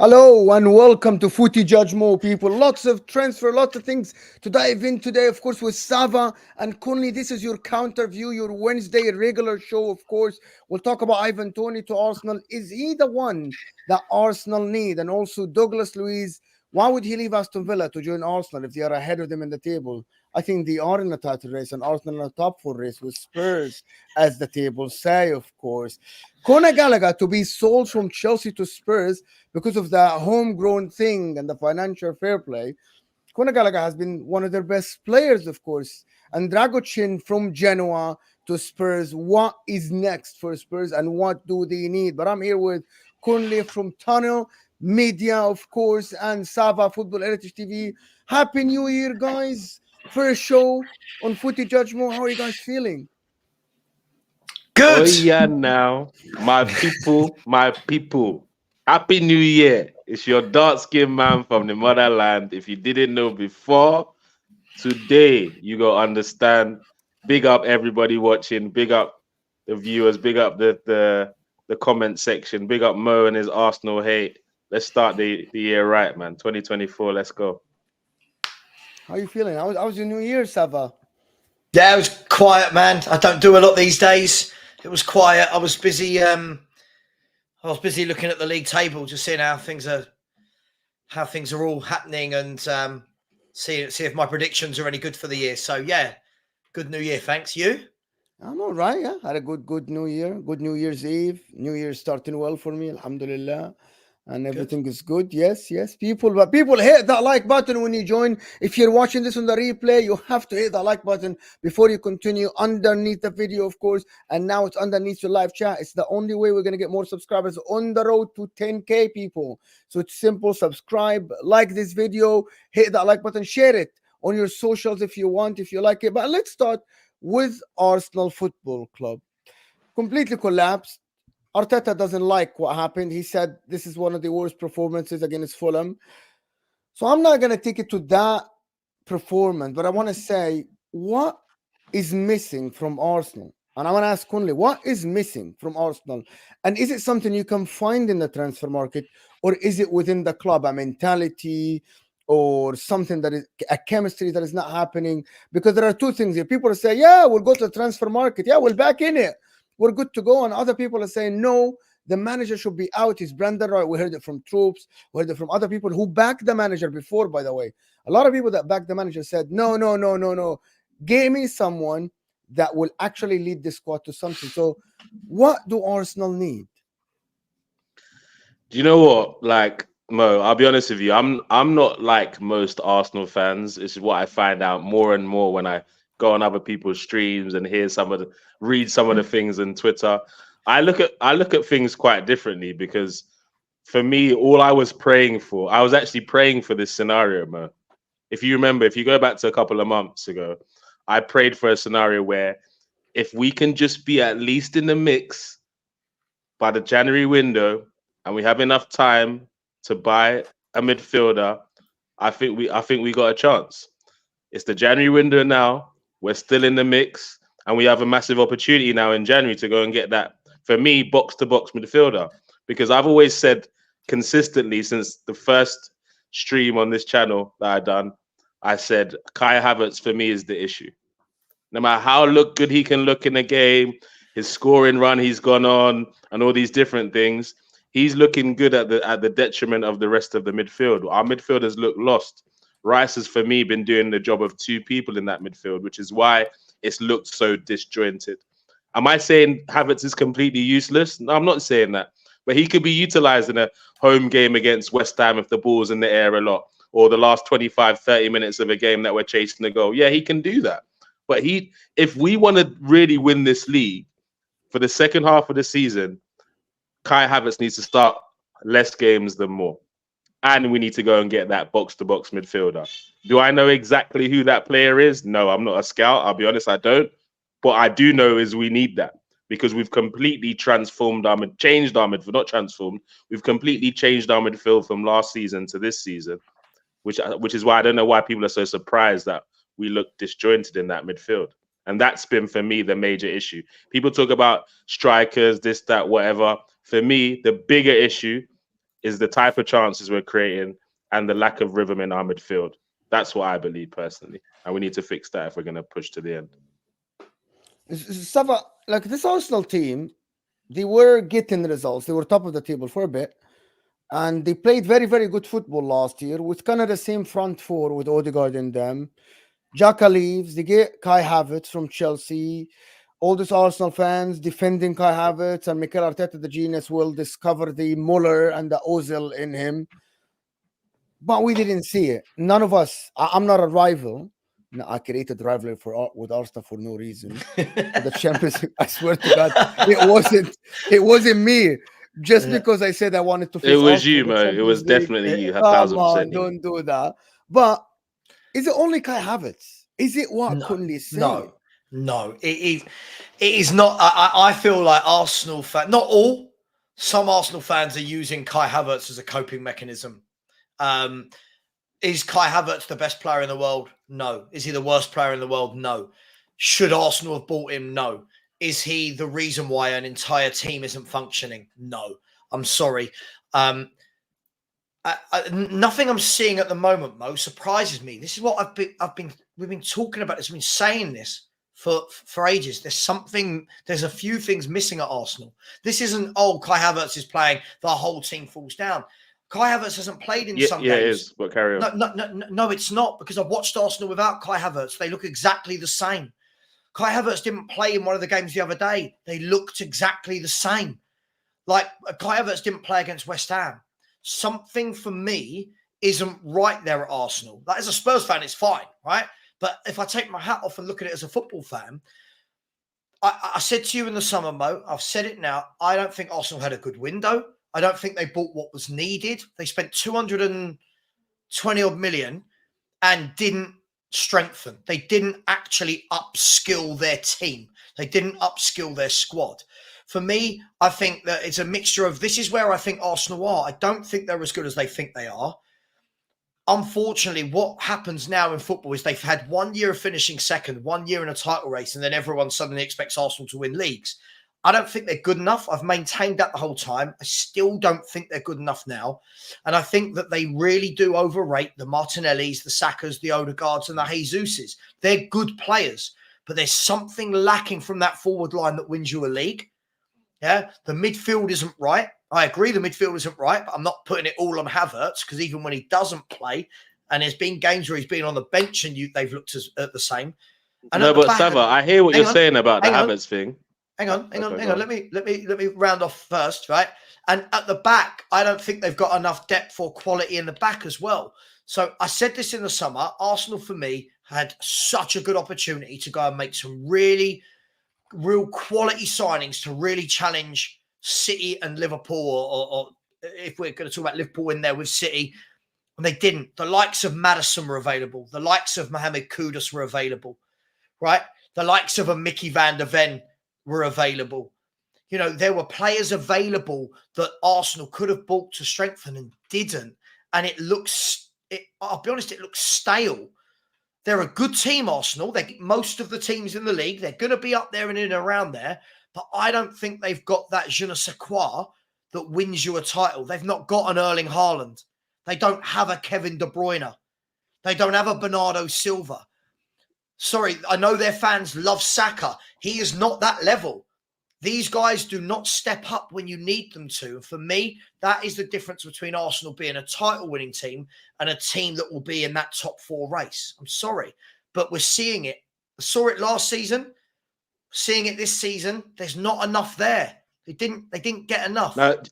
Hello and welcome to Footy Judge Mo, people. Lots of transfer, lots of things to dive in today, of course, with Sava and Conley. This is your counter view, your Wednesday regular show, of course. We'll talk about Ivan Toney to Arsenal. Is he the one that Arsenal need? And also Douglas Luiz, why would he leave Aston Villa to join Arsenal if they are ahead of them in the table? I think they are in a title race and Arsenal in a top four race with Spurs, as the tables say, of course. Conor Gallagher to be sold from Chelsea to Spurs because of the homegrown thing and the financial fair play. Conor Gallagher has been one of their best players, of course. And Dragusin from Genoa to Spurs. What is next for Spurs and what do they need? But I'm here with Conley from Tunnel Media, of course, and Sava Football Heritage TV. Happy New Year, guys. First show on Footy Judgment. How are you guys feeling? Oh Good. yeah, now my people, my people. Happy New Year! It's your dark skinned man from the motherland. If you didn't know before, today you go understand. Big up everybody watching. Big up the viewers. Big up the comment section. Big up Mo and his Arsenal hate. Let's start the year right, man. 2024. Let's go. How are you feeling? How was your New Year, Sava? Yeah, it was quiet, man. I don't do a lot these days. It was quiet. I was busy looking at the league table, just seeing how things are all happening, and see if my predictions are any good for the year. So yeah, good New Year. Thanks. You? I'm all right. Yeah, had a good New Year, good New Year's Eve. New Year starting well for me, Alhamdulillah, and Good. everything is good. Yes, people. But people hit that like button when you join. If you're watching this on the replay, you have to hit that like button before you continue. Underneath the video, of course, and now it's underneath your live chat. It's the only way we're gonna get more subscribers on the road to 10K, people. So it's simple. Subscribe, like this video, hit that like button, share it on your socials if you want, if you like it. But let's start with Arsenal Football Club. Completely collapsed. Arteta doesn't like what happened. He said this is one of the worst performances against Fulham. So I'm not going to take it to that performance, but I want to say what is missing from Arsenal. And I want to ask Conley, what is missing from Arsenal? And is it something you can find in the transfer market, or is it within the club, a mentality or something that is a chemistry that is not happening? Because there are two things here. People are saying, yeah, we'll go to the transfer market. Yeah, we're back in it. We're good to go. And other people are saying, no, the manager should be out. He's Brendan Roy. We heard it from Troops. We heard it from other people who backed the manager before, by the way. A lot of people that backed the manager said, no, no, no, no, no. Give me someone that will actually lead the squad to something. So what do Arsenal need? Do you know what? Like Mo, I'll be honest with you. I'm not like most Arsenal fans. It's what I find out more and more when I go on other people's streams and read some of the things on Twitter. I look at things quite differently because for me, all I was praying for, I was actually praying for this scenario, Mo. If you remember, if you go back to a couple of months ago, I prayed for a scenario where if we can just be at least in the mix by the January window and we have enough time to buy a midfielder, I think we got a chance. It's the January window now. We're still in the mix, and we have a massive opportunity now in January to go and get that, for me, box to box midfielder. Because I've always said consistently since the first stream on this channel that I done, I said Kai Havertz for me is the issue. No matter how look good he can look in a game, his scoring run he's gone on, and all these different things, he's looking good at the detriment of the rest of the midfield. Our midfielders look lost. Rice has, for me, been doing the job of two people in that midfield, which is why it's looked so disjointed. Am I saying Havertz is completely useless? No, I'm not saying that. But he could be utilized in a home game against West Ham if the ball's in the air a lot, or the last 25, 30 minutes of a game that we're chasing the goal. Yeah, he can do that. But if we want to really win this league for the second half of the season, Kai Havertz needs to start less games than more. And we need to go and get that box-to-box midfielder. Do I know exactly who that player is? No, I'm not a scout. I'll be honest, I don't. But I do know is we need that because we've completely changed our midfield, not transformed. We've completely changed our midfield from last season to this season, which is why I don't know why people are so surprised that we look disjointed in that midfield. And that's been, for me, the major issue. People talk about strikers, this, that, whatever. For me, the bigger issue is the type of chances we're creating and the lack of rhythm in our midfield. That's what I believe personally, and we need to fix that if we're going to push to the end. Sava, like this Arsenal team, they were getting results. They were top of the table for a bit, and they played very, very good football last year with kind of the same front four with Odegaard in them. Xhaka leaves. They get Kai Havertz from Chelsea. All these Arsenal fans defending Kai Havertz, and Mikel Arteta, the genius, will discover the Muller and the Ozil in him. But we didn't see it. None of us. I'm not a rival. No, I created rivalry with Arsenal for no reason. For the Champions League, I swear to God, it wasn't me. Just because I said I wanted to. It was you, Mo. It was definitely you. 1,000%. Don't do that. But is it only Kai Havertz? Is it what Kunle said? No. It is not. I feel like Arsenal fans, not all, some Arsenal fans are using Kai Havertz as a coping mechanism. Is Kai Havertz the best player in the world? No. Is he the worst player in the world? No. Should Arsenal have bought him? No. Is he the reason why an entire team isn't functioning? No. I'm sorry. Nothing I'm seeing at the moment, Mo, surprises me. This is what we've been talking about this. We've been saying this for ages. There's a few things missing at Arsenal. This isn't, Kai Havertz is playing, the whole team falls down. Kai Havertz hasn't played in some games. Yeah, it is, but carry on. No, it's not, because I've watched Arsenal without Kai Havertz. They look exactly the same. Kai Havertz didn't play in one of the games the other day. They looked exactly the same. Like, Kai Havertz didn't play against West Ham. Something for me isn't right there at Arsenal. Like, as a Spurs fan, it's fine, right? But if I take my hat off and look at it as a football fan, I said to you in the summer, Mo, I've said it now, I don't think Arsenal had a good window. I don't think they bought what was needed. They spent 220 odd million and didn't strengthen. They didn't actually upskill their team. They didn't upskill their squad. For me, I think that it's a mixture of, this is where I think Arsenal are. I don't think they're as good as they think they are. Unfortunately, what happens now in football is they've had 1 year of finishing second, 1 year in a title race, and then everyone suddenly expects Arsenal to win leagues. I don't think they're good enough. I've maintained that the whole time. I still don't think they're good enough now. And I think that they really do overrate the Martinellis, the Sakas, the Odegaards, and the Jesuses. They're good players, but there's something lacking from that forward line that wins you a league. Yeah, the midfield isn't right. I agree the midfield isn't right, but I'm not putting it all on Havertz, because even when he doesn't play, and there's been games where he's been on the bench and they've looked the same. And no, but Sava, I hear what you're saying about the Havertz thing. Hang on. Let me round off first, right? And at the back, I don't think they've got enough depth or quality in the back as well. So I said this in the summer. Arsenal, for me, had such a good opportunity to go and make some real quality signings to really challenge City and Liverpool, or if we're going to talk about Liverpool in there with City, and they didn't. The likes of Maddison were available. The likes of Mohamed Kudus were available, right? The likes of a Mickey van der Ven were available. You know, there were players available that Arsenal could have bought to strengthen and didn't. And I'll be honest, it looks stale. They're a good team, Arsenal. Most of the teams in the league, they're going to be up there and in and around there. But I don't think they've got that je ne sais quoi that wins you a title. They've not got an Erling Haaland. They don't have a Kevin De Bruyne. They don't have a Bernardo Silva. Sorry, I know their fans love Saka. He is not that level. These guys do not step up when you need them to. And for me, that is the difference between Arsenal being a title-winning team and a team that will be in that top four race. I'm sorry, but we're seeing it. I saw it last season. Seeing it this season, there's not enough there. They didn't get enough. No,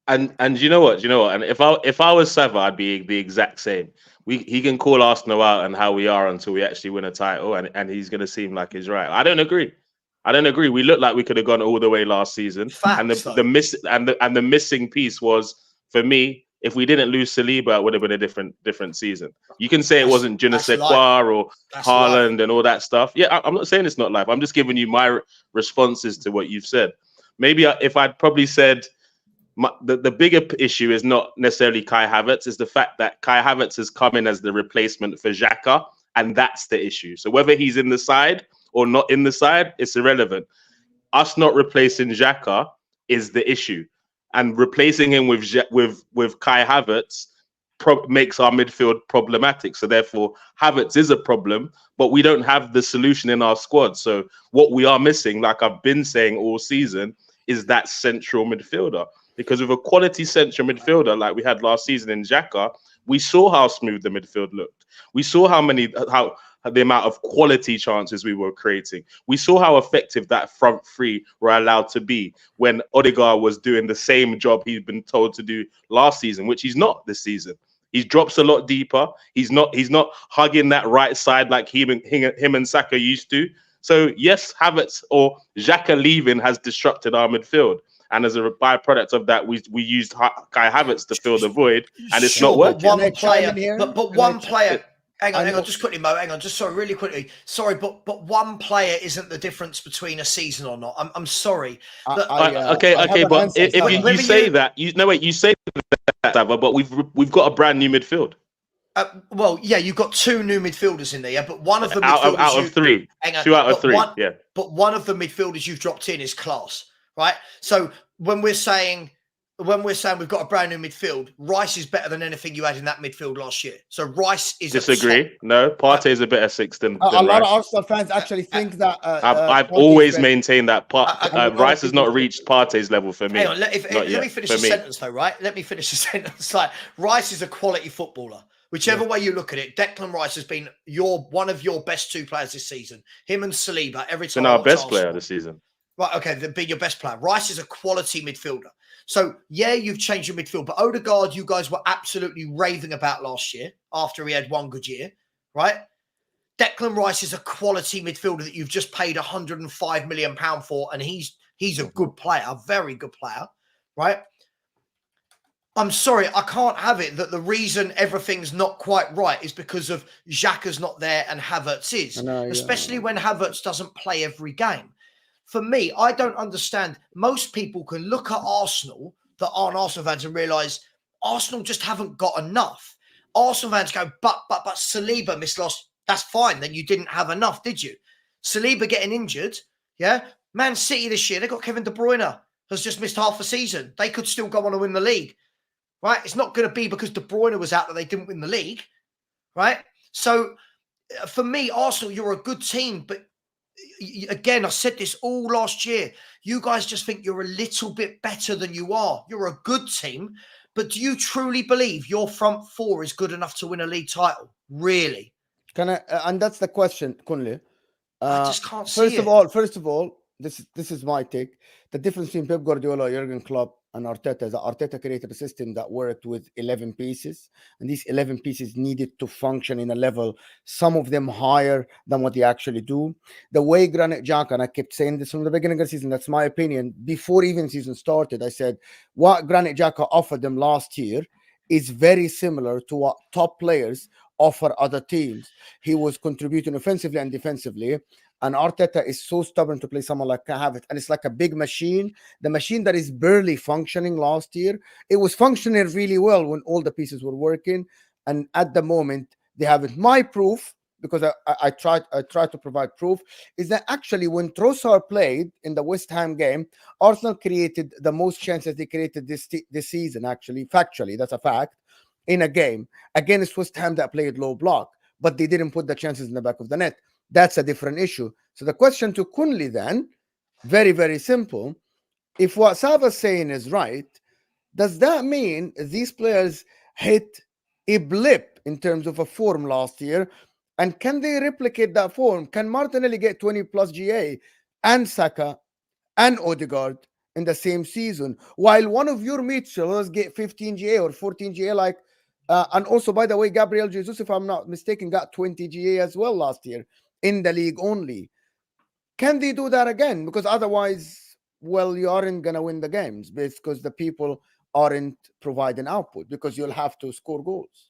and you know what? And if I was Sava, I'd be the exact same. He can call Arsenal out and how we are until we actually win a title, and he's going to seem like he's right. I don't agree. We looked like we could have gone all the way last season. Facts, and the missing piece was, for me, if we didn't lose Saliba, it would have been a different season. You can say it wasn't je ne sais quoi or Haaland and all that stuff. Yeah, I'm not saying it's not life. I'm just giving you my responses to what you've said. Maybe if I'd probably said the bigger issue is not necessarily Kai Havertz, is the fact that Kai Havertz has come in as the replacement for Xhaka, and that's the issue. So whether he's in the side or not in the side, it's irrelevant. Us not replacing Xhaka is the issue. and replacing him with Kai Havertz makes our midfield problematic. So therefore, Havertz is a problem, but we don't have the solution in our squad. So what we are missing, like I've been saying all season, is that central midfielder. Because with a quality central midfielder like we had last season in Xhaka, we saw how smooth the midfield looked. We saw how the amount of quality chances we were creating. We saw how effective that front three were allowed to be when Odegaard was doing the same job he'd been told to do last season, which he's not this season. He drops a lot deeper. He's not hugging that right side like him and Saka used to. So yes, Havertz or Xhaka leaving has disrupted our midfield. And as a byproduct of that, we used Kai Havertz to fill the void, and it's not working. One player, but one player. Hang on, just quickly, Mo. Hang on, just sorry, really quickly. Sorry, but one player isn't the difference between a season or not. I'm sorry. Okay, but if you say that, you say that, but we've got a brand new midfield. Well, yeah, you've got two new midfielders in there, yeah, but one of the midfielders out of three, two out of three, yeah. But one of the midfielders you've dropped in is class, right? So when we're saying we've got a brand new midfield, Rice is better than anything you had in that midfield last year. So Rice is disagree. No, Partey is a better six than a lot Rice. of Arsenal fans actually think that. I've always maintained that Rice has not reached Partey's level for me. Hang on, let me finish the sentence though, right? Let me finish the sentence. Like Rice is a quality footballer. Whichever way you look at it, Declan Rice has been one of your best two players this season. Him and Saliba every time. Been our best player this season. Right, okay, then be your best player. Rice is a quality midfielder. So, yeah, you've changed your midfield. But Odegaard, you guys were absolutely raving about last year after he had one good year, right? Declan Rice is a quality midfielder that you've just paid £105 million for, and he's a good player, a very good player, right? I'm sorry, I can't have it that the reason everything's not quite right is because of Xhaka's not there and Havertz is, especially when Havertz doesn't play every game. For me, I don't understand. Most people can look at Arsenal that aren't Arsenal fans and realise Arsenal just haven't got enough. Arsenal fans go, but Saliba missed last. That's fine. Then you didn't have enough, did you? Saliba getting injured, yeah? Man City this year, they got Kevin De Bruyne, has just missed half a season. They could still go on and win the league, right? It's not going to be because De Bruyne was out that they didn't win the league, right? So for me, Arsenal, you're a good team, but again, I said this all last year. You guys just think you're a little bit better than you are. You're a good team, but do you truly believe your front four is good enough to win a league title? Really? And that's the question, Kunle. I just can't see it. First of all, this is my take. The difference between Pep Guardiola, Jurgen Klopp, and Arteta is that Arteta created a system that worked with 11 pieces, and these 11 pieces needed to function in a level, some of them higher than what they actually do. The way Granit Xhaka, and I kept saying this from the beginning of the season, that's my opinion, before even season started, I said, what Granit Xhaka offered them last year is very similar to what top players offer other teams. He was contributing offensively and defensively. And Arteta is so stubborn to play someone like Havertz, and it's like a big machine. The machine that is barely functioning last year, it was functioning really well when all the pieces were working. And at the moment, they haven't. My proof, because I tried to provide proof, is that actually when Trossard played in the West Ham game, Arsenal created the most chances they created this season. Actually, factually, that's a fact. In a game against West Ham that played low block, but they didn't put the chances in the back of the net. That's a different issue. So the question to Kunle then, very, very simple. If what Sava's saying is right, does that mean these players hit a blip in terms of a form last year? And can they replicate that form? Can Martinelli get 20 plus GA and Saka and Odegaard in the same season, while one of your midfielders get 15 GA or 14 GA like and also, by the way, Gabriel Jesus, if I'm not mistaken, got 20 GA as well last year in the league only. Can they do that again? Because otherwise, well, you aren't going to win the games because the people aren't providing output, because you'll have to score goals.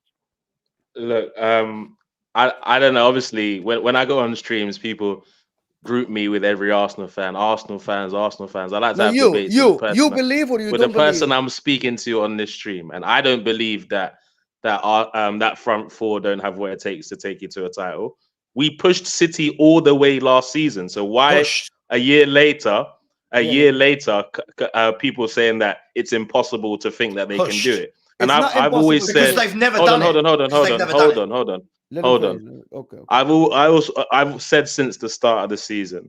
Look, I don't know. Obviously, when I go on streams, people group me with every Arsenal fan. Arsenal fans. I like to have debates you believe or you with don't the person believe? I'm speaking to on this stream, and I don't believe that front four don't have what it takes to take you to a title. We pushed City all the way last season, so why a year later a year later, people saying that it's impossible to think that they can do it. And I've always said, because they've never hold done on. Okay. I've said since the start of the season,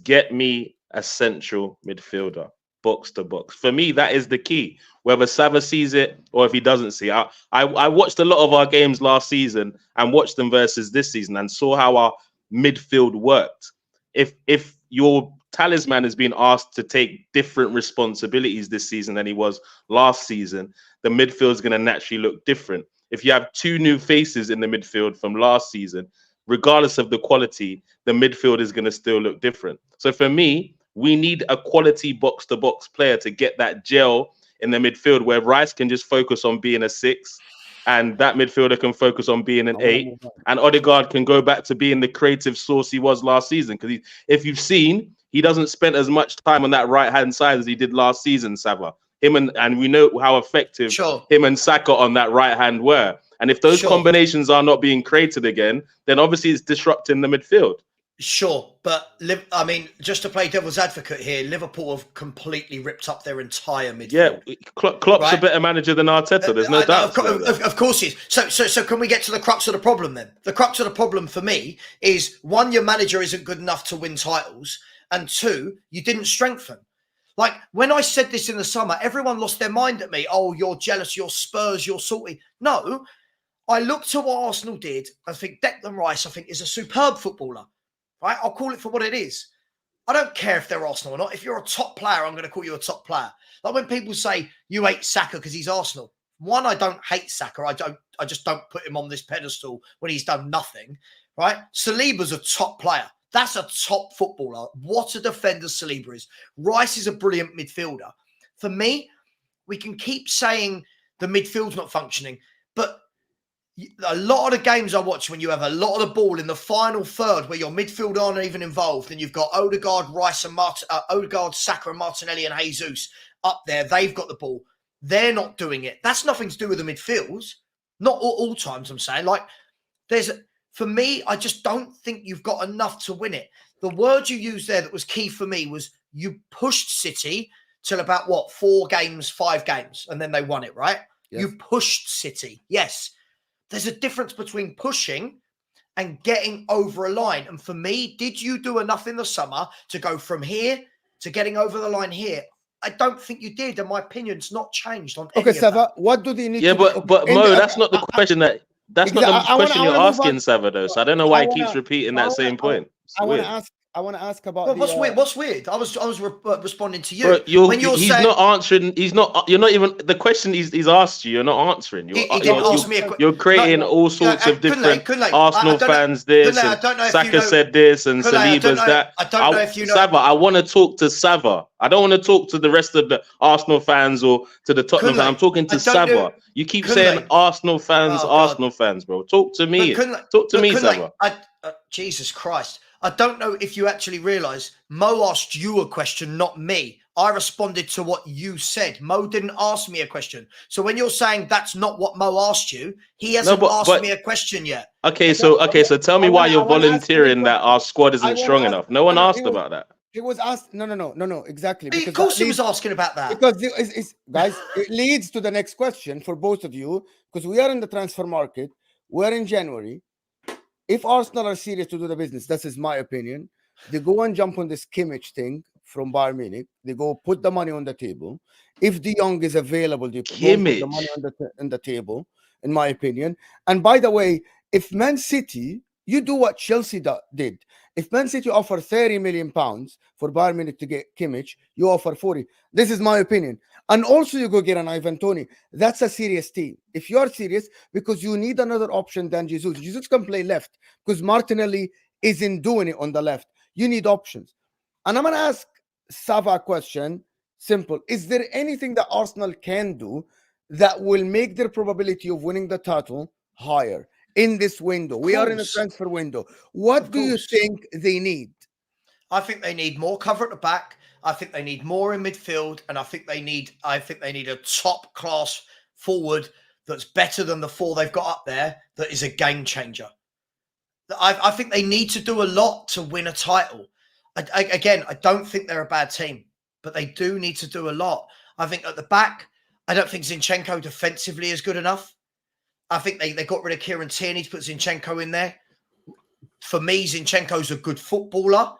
get me a central midfielder, box to box. For me, that is the key. Whether Sava sees it or if he doesn't see it. I watched a lot of our games last season and watched them versus this season and saw how our midfield worked. If your talisman has been asked to take different responsibilities this season than he was last season, the midfield is going to naturally look different. If you have two new faces in the midfield from last season, regardless of the quality, the midfield is going to still look different. So for me, we need a quality box-to-box player to get that gel in the midfield where Rice can just focus on being a 6 and that midfielder can focus on being an 8 and Odegaard can go back to being the creative source he was last season. Because if you've seen, he doesn't spend as much time on that right-hand side as he did last season, Sava. And we know how effective him and Saka on that right hand were. And if those combinations are not being created again, then obviously it's disrupting the midfield. Sure, but I mean, just to play devil's advocate here, Liverpool have completely ripped up their entire midfield. Yeah, Klopp's a better manager than Arteta. There's no doubt. Of course he is. So can we get to the crux of the problem then? The crux of the problem for me is, one, your manager isn't good enough to win titles, and two, you didn't strengthen. Like, when I said this in the summer, everyone lost their mind at me. Oh, you're jealous, you're Spurs, you're salty. No, I looked at what Arsenal did. I think Declan Rice, I think, is a superb footballer. Right? I'll call it for what it is. I don't care if they're Arsenal or not. If you're a top player, I'm going to call you a top player. Like when people say you hate Saka because he's Arsenal. One, I don't hate Saka. I just don't put him on this pedestal when he's done nothing. Right? Saliba's a top player. That's a top footballer. What a defender Saliba is. Rice is a brilliant midfielder. For me, we can keep saying the midfield's not functioning, but a lot of the games I watch, when you have a lot of the ball in the final third where your midfield aren't even involved and you've got Odegaard, Rice and Odegaard, Saka and Martinelli and Jesus up there, they've got the ball. They're not doing it. That's nothing to do with the midfields. Not all times, I'm saying. Like, for me, I just don't think you've got enough to win it. The word you used there that was key for me was you pushed City till about, 5 games, and then they won it, right? Yes. You pushed City. Yes. There's a difference between pushing and getting over a line. And for me, did you do enough in the summer to go from here to getting over the line here? I don't think you did. And my opinion's not changed on any of Sava, what do they need to do? But Mo, that's not the question that... That's not the question you're asking, Sava, though. So I don't know why he keeps repeating that same point. I want to ask about what's weird. What's weird? I was responding to you. Bro, he's not answering. You're not even the question he's asked you. You're not answering. He didn't ask me. You're creating all sorts of different Arsenal fans. This and Saka said this and Saliba's that. I don't know if you know. Sava, I want to talk to Sava. I don't want to talk to the rest of the Arsenal fans or to the Tottenham fans. I'm talking to Sava. You keep saying Arsenal fans, bro. Talk to me. Talk to me, Sava. Jesus Christ. I don't know if you actually realise Mo asked you a question, not me. I responded to what you said. Mo didn't ask me a question. So when you're saying that's not what Mo asked you, he hasn't asked me a question yet. Okay, so tell me why you're volunteering that our squad isn't strong enough. No one asked about that. He was asked. No, exactly. Of course he was asking about that. Because guys, it leads to the next question for both of you, because we are in the transfer market. We're in January. If Arsenal are serious to do the business, that is my opinion, they go and jump on this Kimmich thing from Bayern Munich. They go put the money on the table. If De Jong is available, they put the money on the table, in my opinion. And by the way, if Man City, you do what Chelsea did. If Man City offer £30 million for Bayern Munich to get Kimmich, you offer 40. This is my opinion. And also you go get an Ivan Toney. That's a serious team. If you're serious, because you need another option than Jesus. Jesus can play left because Martinelli isn't doing it on the left. You need options. And I'm going to ask Sava a question. Simple. Is there anything that Arsenal can do that will make their probability of winning the title higher in this window? We are in a transfer window. What do you think they need? I think they need more cover at the back. I think they need more in midfield, and I think they need a top class forward that's better than the 4 they've got up there. That is a game changer. I think they need to do a lot to win a title. Again, I don't think they're a bad team, but they do need to do a lot. I think at the back, I don't think Zinchenko defensively is good enough. I think they got rid of Kieran Tierney to put Zinchenko in there. For me, Zinchenko's a good footballer.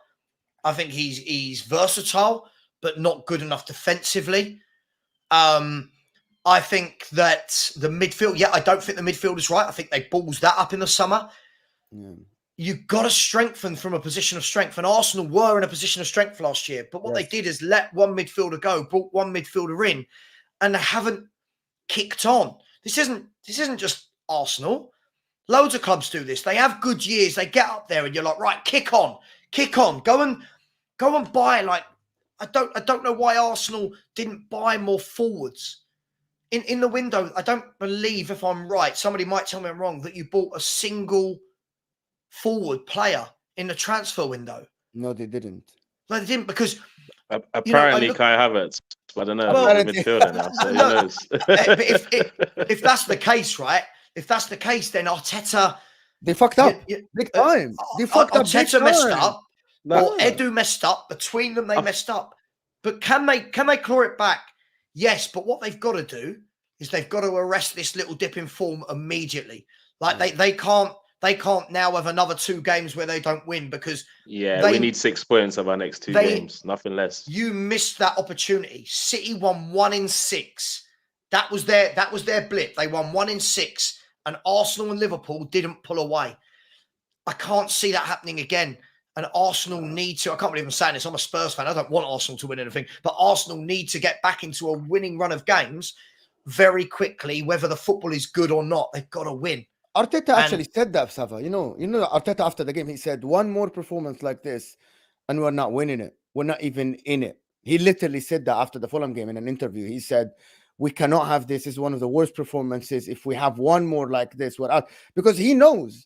I think he's versatile, but not good enough defensively. I think that the midfield, I don't think the midfield is right. I think they balls that up in the summer. Yeah. You've got to strengthen from a position of strength. And Arsenal were in a position of strength last year. But what they did is let one midfielder go, brought one midfielder in, and they haven't kicked on. This isn't just Arsenal. Loads of clubs do this. They have good years. They get up there and you're like, right, kick on. Go and buy, like, I don't know why Arsenal didn't buy more forwards. In the window, I don't believe, if I'm right, somebody might tell me I'm wrong, that you bought a single forward player in the transfer window. No, they didn't. No, they didn't, because apparently Kai Havertz. I don't know. Well, midfielder now, so who knows? if that's the case, right? If that's the case, then Arteta, they fucked up big time. They fucked up. Arteta messed up. Or Edu messed up. Between them, they messed up. But can they claw it back? Yes, but what they've got to do is they've got to arrest this little dip in form immediately. Like they can't now have another 2 games where they don't win, because we need 6 points of our next 2 games, nothing less. You missed that opportunity. City won 1 in 6. That was their blip. They won 1 in 6, and Arsenal and Liverpool didn't pull away. I can't see that happening again. And Arsenal need to, I can't believe I'm saying this, I'm a Spurs fan, I don't want Arsenal to win anything, but Arsenal need to get back into a winning run of games very quickly, whether the football is good or not. They've got to win. Arteta actually said that, Sava. You know, Arteta after the game, he said, one more performance like this and we're not winning it. We're not even in it. He literally said that after the Fulham game in an interview. He said, we cannot have this. It's one of the worst performances. If we have one more like this, we're out. Because he knows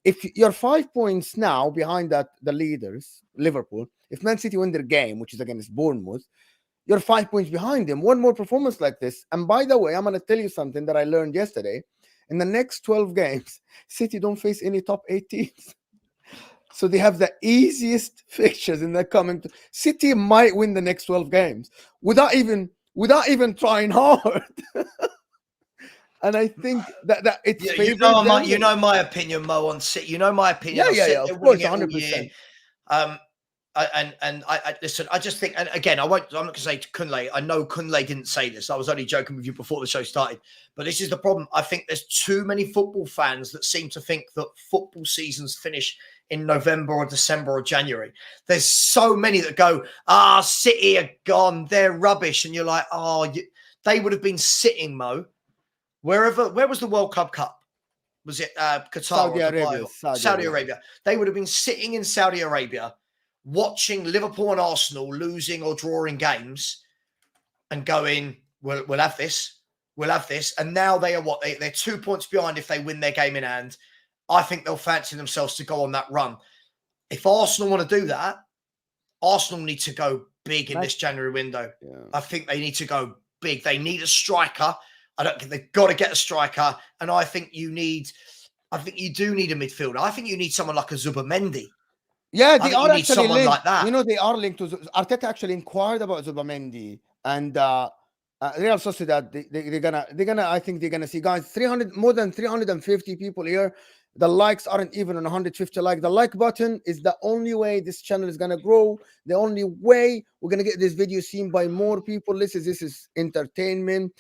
if you're 5 points now behind the leaders, Liverpool. If Man City win their game, which is against Bournemouth, you're 5 points behind them. One more performance like this. And by the way, I'm going to tell you something that I learned yesterday. In the next 12 games, City don't face any top 8 teams. So they have the easiest fixtures in the coming. City might win the next 12 games without even trying hard. And I think that it's you know my opinion, Mo, on City. You know my opinion. Yeah, of course, 100%. And I listen, I just think, and again, I'm not going to say to Kunle, I know Kunle didn't say this. I was only joking with you before the show started. But this is the problem. I think there's too many football fans that seem to think that football seasons finish in November or December or January. There's so many that go, City are gone, they're rubbish. And you're like, they would have been sitting, Mo, where was the World Club Cup? Was it Qatar? Saudi Arabia. They would have been sitting in Saudi Arabia watching Liverpool and Arsenal losing or drawing games and going, we'll have this. And now they are they're 2 points behind if they win their game in hand. I think they'll fancy themselves to go on that run. If Arsenal want to do that, Arsenal need to go big in this January window. Yeah. I think they need to go big. They need a striker. I don't think they've got to get a striker. And I think you do need a midfielder. I think you need someone like a Zubamendi. Yeah, they are actually linked. Like that. You know, they are linked to Arteta. Actually inquired about Zubamendi, and Real Sociedad. They're gonna. I think they're gonna see guys. More than 350 people here. The likes aren't even on 150 like. The like button is the only way this channel is gonna grow. The only way we're gonna get this video seen by more people. This is entertainment,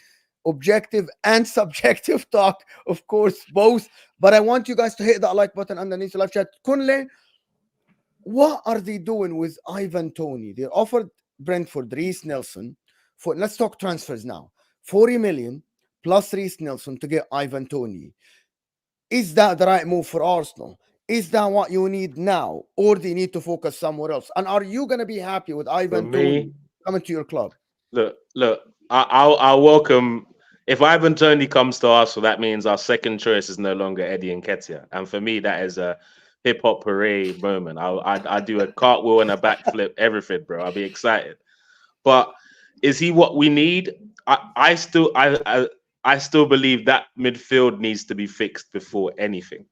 objective and subjective talk, of course, both. But I want you guys to hit that like button underneath the live chat. Kunle, what are they doing with Ivan Toney? They offered Brentford Reece Nelson for, let's talk transfers now, 40 million plus Reece Nelson to get Ivan Toney. Is that the right move for Arsenal? Is that what you need now? Or do you need to focus somewhere else? And are you going to be happy with Ivan Toney coming to your club? Look, I'll welcome. If Ivan Toney comes to Arsenal, that means our second choice is no longer Eddie Nketiah. And for me, that is a hip-hop parade moment. I do a cartwheel and a backflip, everything, bro. I'll be excited. But is he what we need? I still believe that midfield needs to be fixed before anything,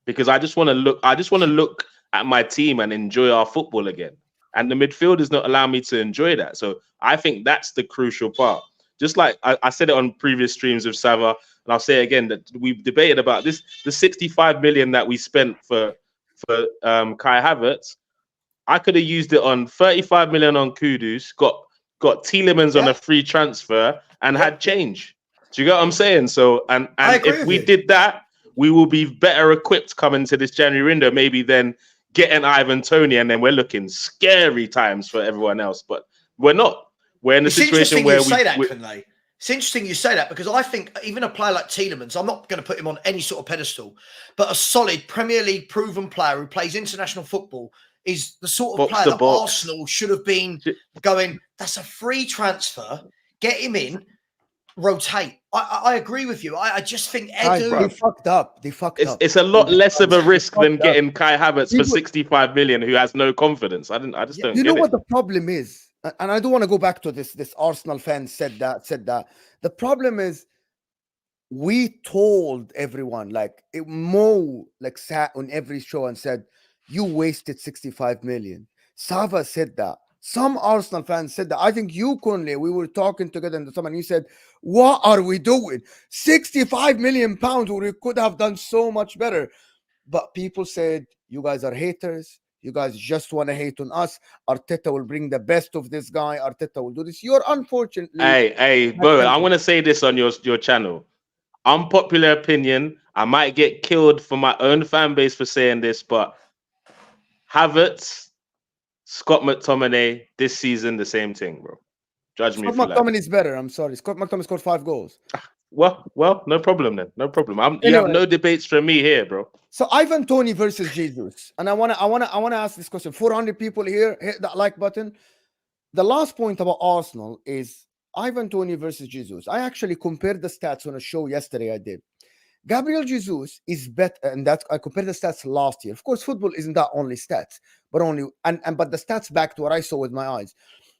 because I just want to look at my team and enjoy our football again. and the midfield does not allow me to enjoy that. So I think that's the crucial part. Just like I said it on previous streams with Sava, and I'll say it again, that we've debated about this, the 65 million that we spent for Kai Havertz. I could have used it on 35 million on Kudus, got Tielemans on a free transfer, and had change. Do you get what I'm saying? So, and if we did that, we will be better equipped coming to this January window, maybe then getting Ivan Toney, and then we're looking scary times for everyone else. But we're not. We're in a situation where It's interesting you say that, because I think even a player like Tielemans, I'm not going to put him on any sort of pedestal, but a solid Premier League proven player who plays international football is the sort of player that Arsenal should have been going, that's a free transfer, get him in, rotate. I agree with you. I just think Edu... They fucked up. It's a lot less of a risk than getting Kai Havertz for 65 million who has no confidence. I just don't get it. You know what the problem is? And I don't want to go back to this Arsenal fan said that. The problem is we told everyone, like Mo sat on every show and said, you wasted 65 million. Sava said that. Some Arsenal fans said that. I think you, Conley, we were talking together in the summer and you said, what are we doing? 65 million pounds, we could have done so much better. But people said, you guys are haters. You guys just want to hate on us. Arteta will bring the best of this guy. Arteta will do this. You're unfortunately... Hey, bro, I want to say this on your channel. Unpopular opinion. I might get killed for my own fan base for saying this, but Havertz, Scott McTominay, this season, the same thing, bro. Judge me. Scott McTominay is better. I'm sorry. Scott McTominay scored 5 goals. Well, no problem then. No problem. You have no debates from me here, bro. So Ivan Toney versus Jesus, and I wanna ask this question. 400 people here, hit that like button. The last point about Arsenal is Ivan Toney versus Jesus. I actually compared the stats on a show yesterday. I did. Gabriel Jesus is better, and that's I compared the stats last year. Of course, football isn't that only stats, but the stats back to what I saw with my eyes.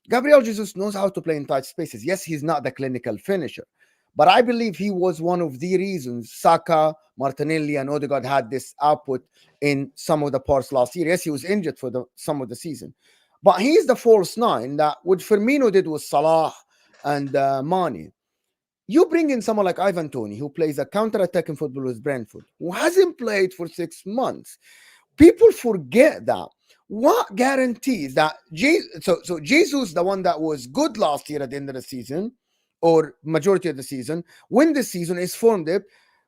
Gabriel Jesus knows how to play in tight spaces. Yes, he's not the clinical finisher, but I believe he was one of the reasons Saka, Martinelli, and Odegaard had this output in some of the parts last year. Yes, he was injured for some of the season, but he's the false nine that what Firmino did with Salah and Mane. You bring in someone like Ivan Toney, who plays a counter-attacking football with Brentford, who hasn't played for 6 months. People forget that. What guarantees that? So Jesus, the one that was good last year at the end of the season, or majority of the season, when the season is formed up,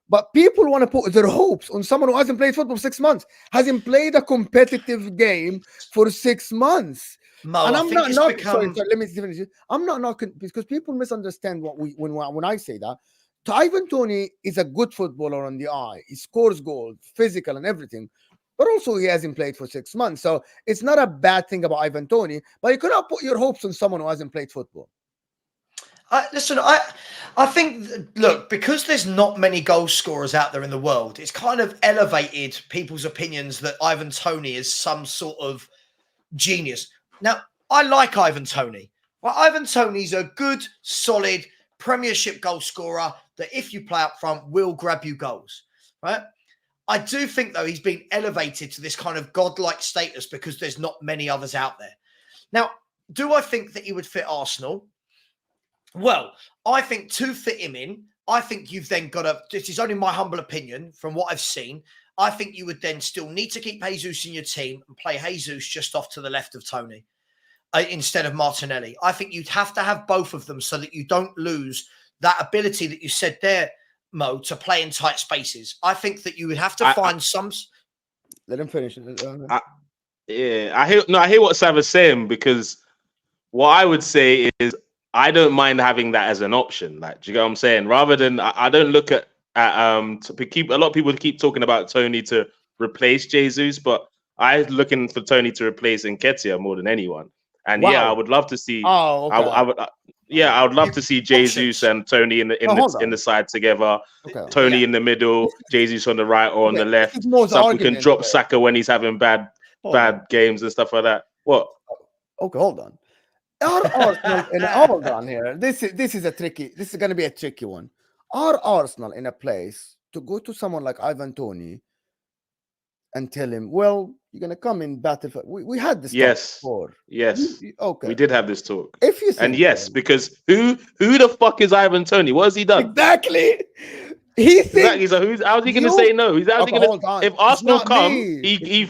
but people want to put their hopes on someone who hasn't played football 6 months, hasn't played a competitive game for 6 months. Mo, and I'm not knocking. Sorry, let me finish. I'm not knocking because people misunderstand what when I say that. Ivan Toney is a good footballer on the eye. He scores goals, physical and everything, but also he hasn't played for 6 months. So it's not a bad thing about Ivan Toney, but you cannot put your hopes on someone who hasn't played football. Listen, I think, look, because there's not many goal scorers out there in the world, it's kind of elevated people's opinions that Ivan Toney is some sort of genius. Now, I like Ivan Toney. Well, Ivan Toney's a good, solid Premiership goal scorer that if you play up front will grab you goals, right? I do think, though, he's been elevated to this kind of godlike status because there's not many others out there. Now, do I think that he would fit Arsenal? Well, I think to fit him in, I think you've then got to, this is only my humble opinion from what I've seen, I think you would then still need to keep Jesus in your team and play Jesus just off to the left of Toney instead of Martinelli. I think you'd have to have both of them so that you don't lose that ability that you said there, Mo, to play in tight spaces. I think that you would have to find some... Let him finish. I hear what Sav is saying, because what I would say is I don't mind having that as an option. Like, do you get what I'm saying? Rather than I don't look at a lot of people keep talking about Toney to replace Jesus, but I'm looking for Toney to replace Nketiah more than anyone. And yeah, I would love to see. Oh, okay. I would love to see Jesus and Toney in the side together. Okay. Toney in the middle, Jesus on the right or on the left. So we can drop Saka when he's having bad games and stuff like that. What? Okay, hold on. Hold on here. This is going to be a tricky one. Are Arsenal in a place to go to someone like Ivan Toney and tell him, well, you're gonna come in battle for we had this talk Yes. before. Yes. Okay. We did have this talk. If you And think yes, so. because who the fuck is Ivan Toney? What has he done? Exactly. He thinks Exactly. So how's he going to say no? How's he okay, going to? hold on. If It's Arsenal not come, me.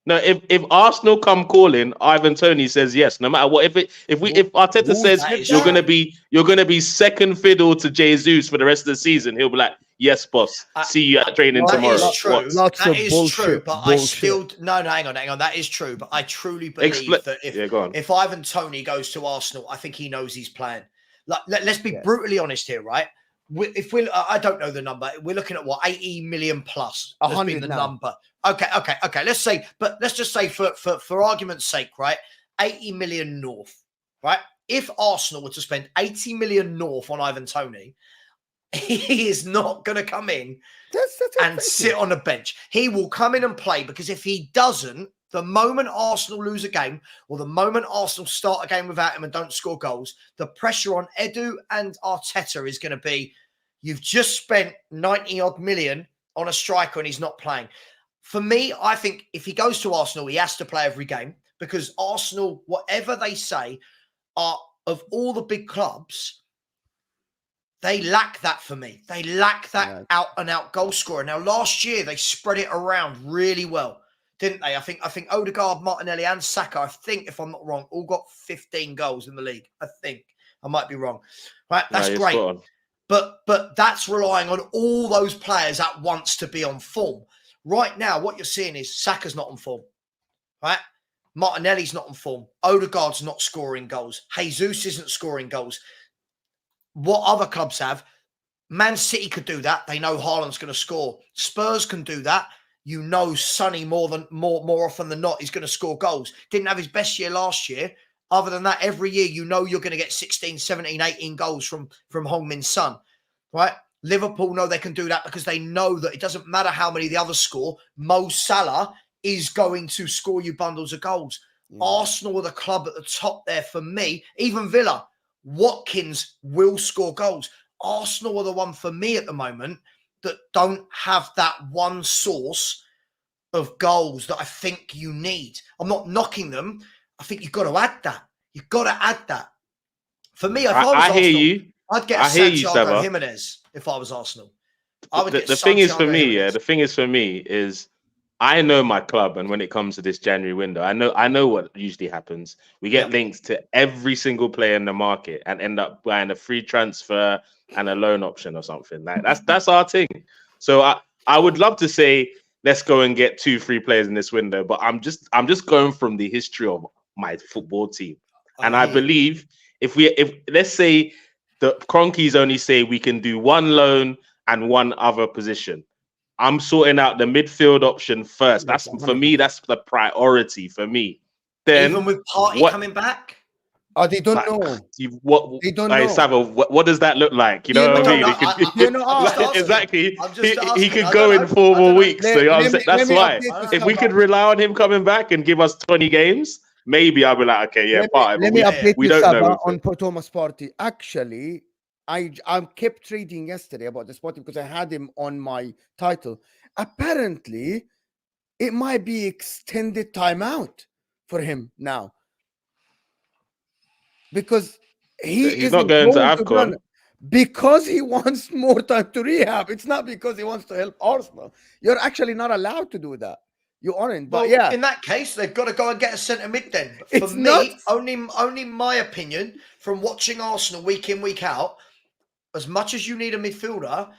no. If Arsenal come calling, Ivan Toney says yes. No matter what. If Arteta Who says said you're that? going to be second fiddle to Jesus for the rest of the season, he'll be like, yes, boss. See you at training That tomorrow. is true. What? Lots That of is bullshit, true, but I bullshit. still no. Hang on. That is true, but I truly believe that Yeah, go on. if Ivan Toney goes to Arsenal, I think he knows he's playing. Like, let's be brutally honest here, right? If we, I don't know the number. We're looking at what 80 million plus. Has been the number. Okay. Let's say, but let's just say for argument's sake, right? 80 million north, right? If Arsenal were to spend 80 million north on Ivan Toney, he is not going to come in and sit on a bench. He will come in and play, because if he doesn't, the moment Arsenal lose a game, or the moment Arsenal start a game without him and don't score goals, the pressure on Edu and Arteta is going to be, you've just spent 90 odd million on a striker and he's not playing. For me, I think if he goes to Arsenal, he has to play every game, because Arsenal, whatever they say, are of all the big clubs, they lack that for me. They lack that out-and-out goal scorer. Now, last year, they spread it around really well, didn't they? I think Odegaard, Martinelli, and Saka, I think, if I'm not wrong, all got 15 goals in the league. I think. I might be wrong. Right? That's great. But that's relying on all those players at once to be on form. Right now, what you're seeing is Saka's not on form. Right? Martinelli's not on form. Odegaard's not scoring goals. Jesus isn't scoring goals. What other clubs have? Man City could do that. They know Haaland's going to score. Spurs can do that. You know, Sonny more often than not is going to score goals. Didn't have his best year last year. Other than that, every year you know you're going to get 16, 17, 18 goals from Heung-min Son, right? Liverpool know they can do that because they know that it doesn't matter how many the others score. Mo Salah is going to score you bundles of goals. Arsenal are the club at the top there for me. Even Villa. Watkins will score goals. Arsenal are the one for me at the moment that don't have that one source of goals that I think you need. I'm not knocking them. I think you've got to add that. You've got to add that. For me, if I was Arsenal, I'd get Sancho Jimenez if I was Arsenal. I would get the thing is for me, the thing is for me is I know my club, and when it comes to this January window, I know what usually happens. We get links to every single player in the market and end up buying a free transfer and a loan option or something. Like that's our thing. So I would love to say let's go and get 2 free players in this window, but I'm just going from the history of my football team, and I believe if let's say the Cronkies only say we can do 1 loan and 1 other position. I'm sorting out the midfield option first. That's for me. That's the priority for me. Then even with Partey coming back, they don't know. They don't know. Savo, what does that look like? You know what I mean? Exactly. He could go in 4 more weeks. So that's why. If we could rely on him coming back and give us 20 games, maybe I'll be like, okay, yeah, Partey. Let me update you, Sava, on Thomas Partey. Actually, I kept reading yesterday about this Partey because I had him on my title. Apparently, it might be extended timeout for him now because he's not going to AFCON because he wants more time to rehab. It's not because he wants to help Arsenal. You're actually not allowed to do that. You aren't. But in that case, they've got to go and get a centre mid then. But for me, only my opinion from watching Arsenal week in, week out, as much as you need a midfielder,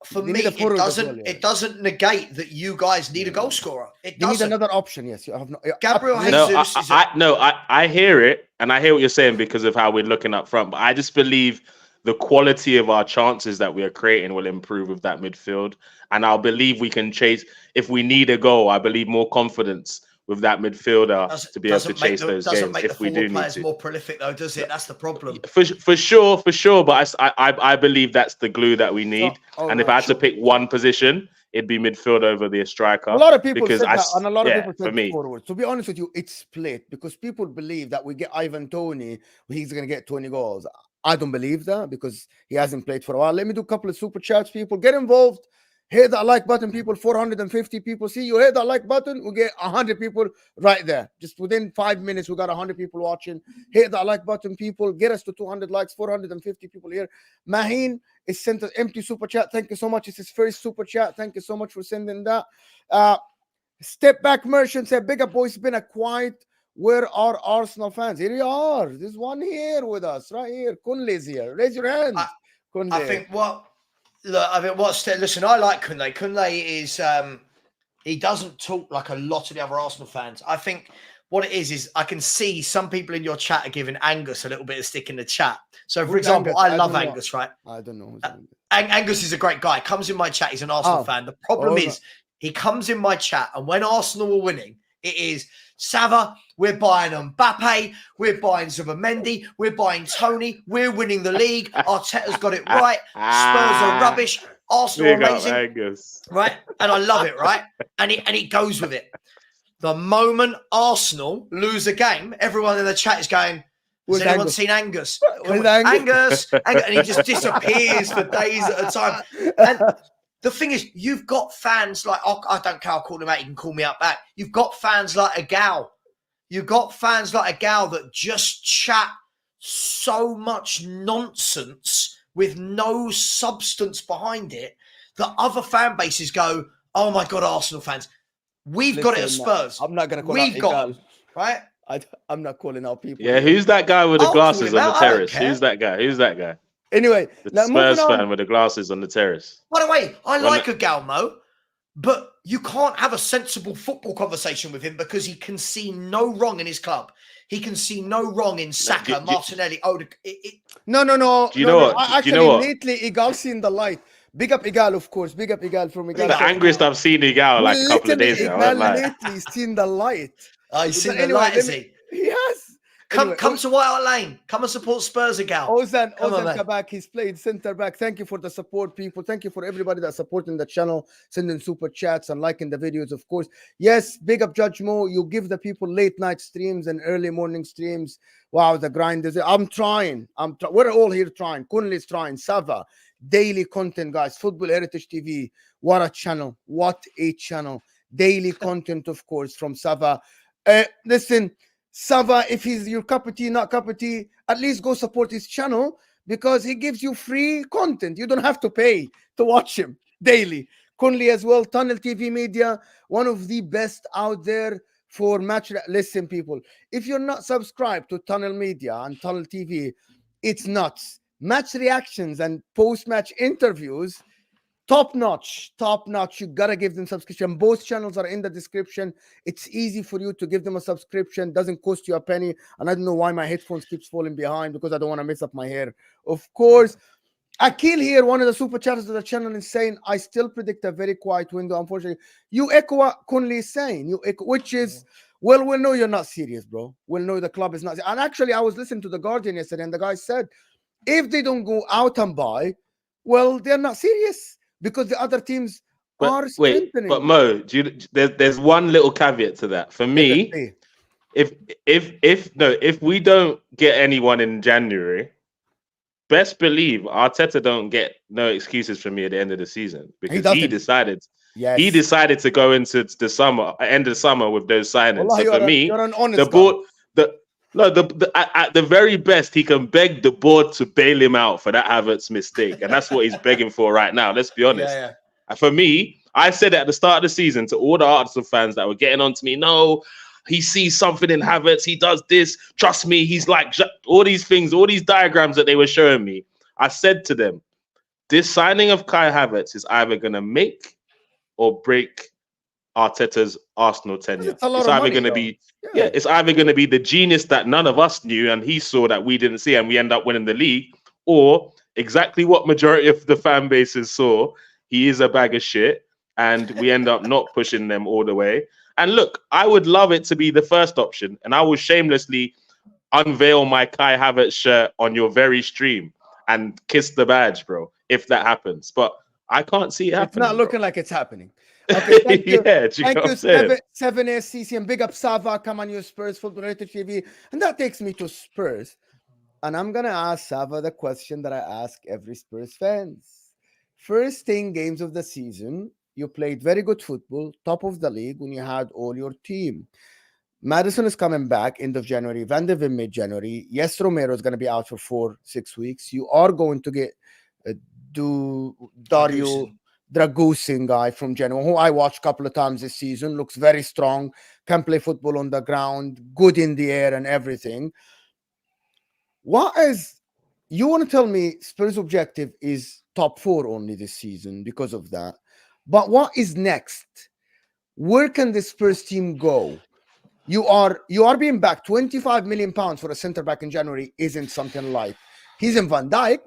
for me, it doesn't negate that you guys need a goal scorer. It doesn't. You need another option, yes. You have Gabriel Jesus. I hear it, and I hear what you're saying because of how we're looking up front. But I just believe the quality of our chances that we are creating will improve with that midfield, and I believe we can chase. If we need a goal, I believe more confidence with that midfielder to be able to chase those games if we do need to. More prolific though, does it? That's the problem. For sure. But I believe that's the glue that we need. And if I had to pick one position, it'd be midfield over the striker. A lot of people said that, and a lot of people for me. Forward. To be honest with you, it's split because people believe that we get Ivan Toney, he's going to get 20 goals. I don't believe that because he hasn't played for a while. Let me do a couple of super chats. People get involved. Hit that like button, people. 450 people. See, you hit that like button, we get 100 people right there. Just within 5 minutes, we got 100 people watching. Hit that like button, people. Get us to 200 likes. 450 people here. Maheen is sent an empty super chat. Thank you so much. It's his first super chat. Thank you so much for sending that. Step back merchant said, big up boys, it's been a quiet. Where are Arsenal fans? Here you are. There's one here with us, right here. Kunle's here. Raise your hand. Kunle. I think listen, I like Kunle. Kunle is he doesn't talk like a lot of the other Arsenal fans. I think what it is I can see some people in your chat are giving Angus a little bit of stick in the chat. So, for example, Angus? I love Angus, right? I don't know. Angus is a great guy. Comes in my chat. He's an Arsenal fan. The problem is he comes in my chat, and when Arsenal were winning, it is Sava, we're buying Mbappe, we're buying Zubimendi, we're buying Toney, we're winning the league. Arteta's got it right. Spurs are rubbish. Arsenal are amazing, right? And I love it, right? And he goes with it. The moment Arsenal lose a game, everyone in the chat is going, has anyone seen Angus? Angus, and he just disappears for days at a time. And the thing is, you've got fans like, I don't care, I'll call him out, you can call me out back. You've got fans like a gal. You've got fans like a gal that just chat so much nonsense with no substance behind it that other fan bases go, oh my God, Arsenal fans. We've got it at Spurs. I'm not going to call We've got them, right? I'm not calling out people. Yeah, who's that guy with the glasses on the terrace? Who's that guy? Who's that guy? Anyway, the Spurs fan with the glasses on the terrace. By the way, I like a Galmo, but you can't have a sensible football conversation with him because he can see no wrong in his club. He can see no wrong in Saka, Martinelli. No. Do you know what? Actually, lately, Igal's seen the light. Big up Igal, of course. Big up Igal from Igal. The angriest I've seen Igal like a couple of days ago. Lately, he's seen the light. He's seen the light, is he? He has. Come to White Hart Lane. Come and support Spurs, Igal. Ozan Kabak, he's played center back. Thank you for the support, people. Thank you for everybody that's supporting the channel, sending super chats and liking the videos, of course. Yes, big up Judge Mo. You give the people late night streams and early morning streams. Wow, the grind is. I'm trying. We're all here trying. Kunli's trying. Sava. Daily content, guys. Football Heritage TV. What a channel. What a channel. Daily content, of course, from Sava. Listen, Sava, if he's your cup of tea, not cup of tea, at least go support his channel because he gives you free content. You don't have to pay to watch him daily. Kunli as well, Tunnel TV Media, one of the best out there for match. Listen, people, if you're not subscribed to Tunnel Media and Tunnel TV, it's nuts. Match reactions and post-match interviews, top notch. You gotta give them subscription. Both channels are in the description. It's easy for you to give them a subscription. Doesn't cost you a penny. And I don't know why my headphones keeps falling behind because I don't want to mess up my hair. Of course, Akil here, one of the super chatters of the channel, is saying, I still predict a very quiet window. Unfortunately, you echo what Kunli is saying. Which is, well, we'll know you're not serious, bro. We'll know the club is not. And actually, I was listening to The Guardian yesterday, and the guy said, if they don't go out and buy, well, they're not serious because the other teams are strengthening. But Mo, there's one little caveat to that. For me, if we don't get anyone in January, best believe Arteta don't get no excuses from me at the end of the season because he decided to go into the end of summer with those signings. Well, so for me, the board, at the very best, he can beg the board to bail him out for that Havertz mistake, and that's what he's begging for right now. Let's be honest. Yeah. For me, I said it at the start of the season to all the Arsenal fans that were getting on to me. No, he sees something in Havertz. He does this. Trust me, he's like all these things, all these diagrams that they were showing me. I said to them, this signing of Kai Havertz is either going to make or break Arteta's Arsenal tenure. It's either going to be, it's either going to be the genius that none of us knew and he saw that we didn't see and we end up winning the league, or exactly what majority of the fan bases saw. He is a bag of shit and we end up not pushing them all the way. And look, I would love it to be the first option, and I will shamelessly unveil my Kai Havertz shirt on your very stream and kiss the badge, bro, if that happens. But I can't see it happening. It's not looking like it's happening. Okay, thank you. Thank you, 7SCC, and big up Sava. Come on, you Spurs Football Heritage TV. And that takes me to Spurs. And I'm going to ask Sava the question that I ask every Spurs fans. First 10 games of the season, you played very good football, top of the league when you had all your team. Madison is coming back end of January, Van de Ven mid-January. Yes, Romero is going to be out for 4-6 weeks. You are going to get Dario Dragusin guy from Genoa, who I watched a couple of times this season, looks very strong, can play football on the ground, good in the air and everything. What is, you want to tell me Spurs' objective is top 4 only this season because of that, but what is next? Where can the Spurs team go? You are being back 25 million pounds for a center back in January isn't something light. He's in Van Dijk,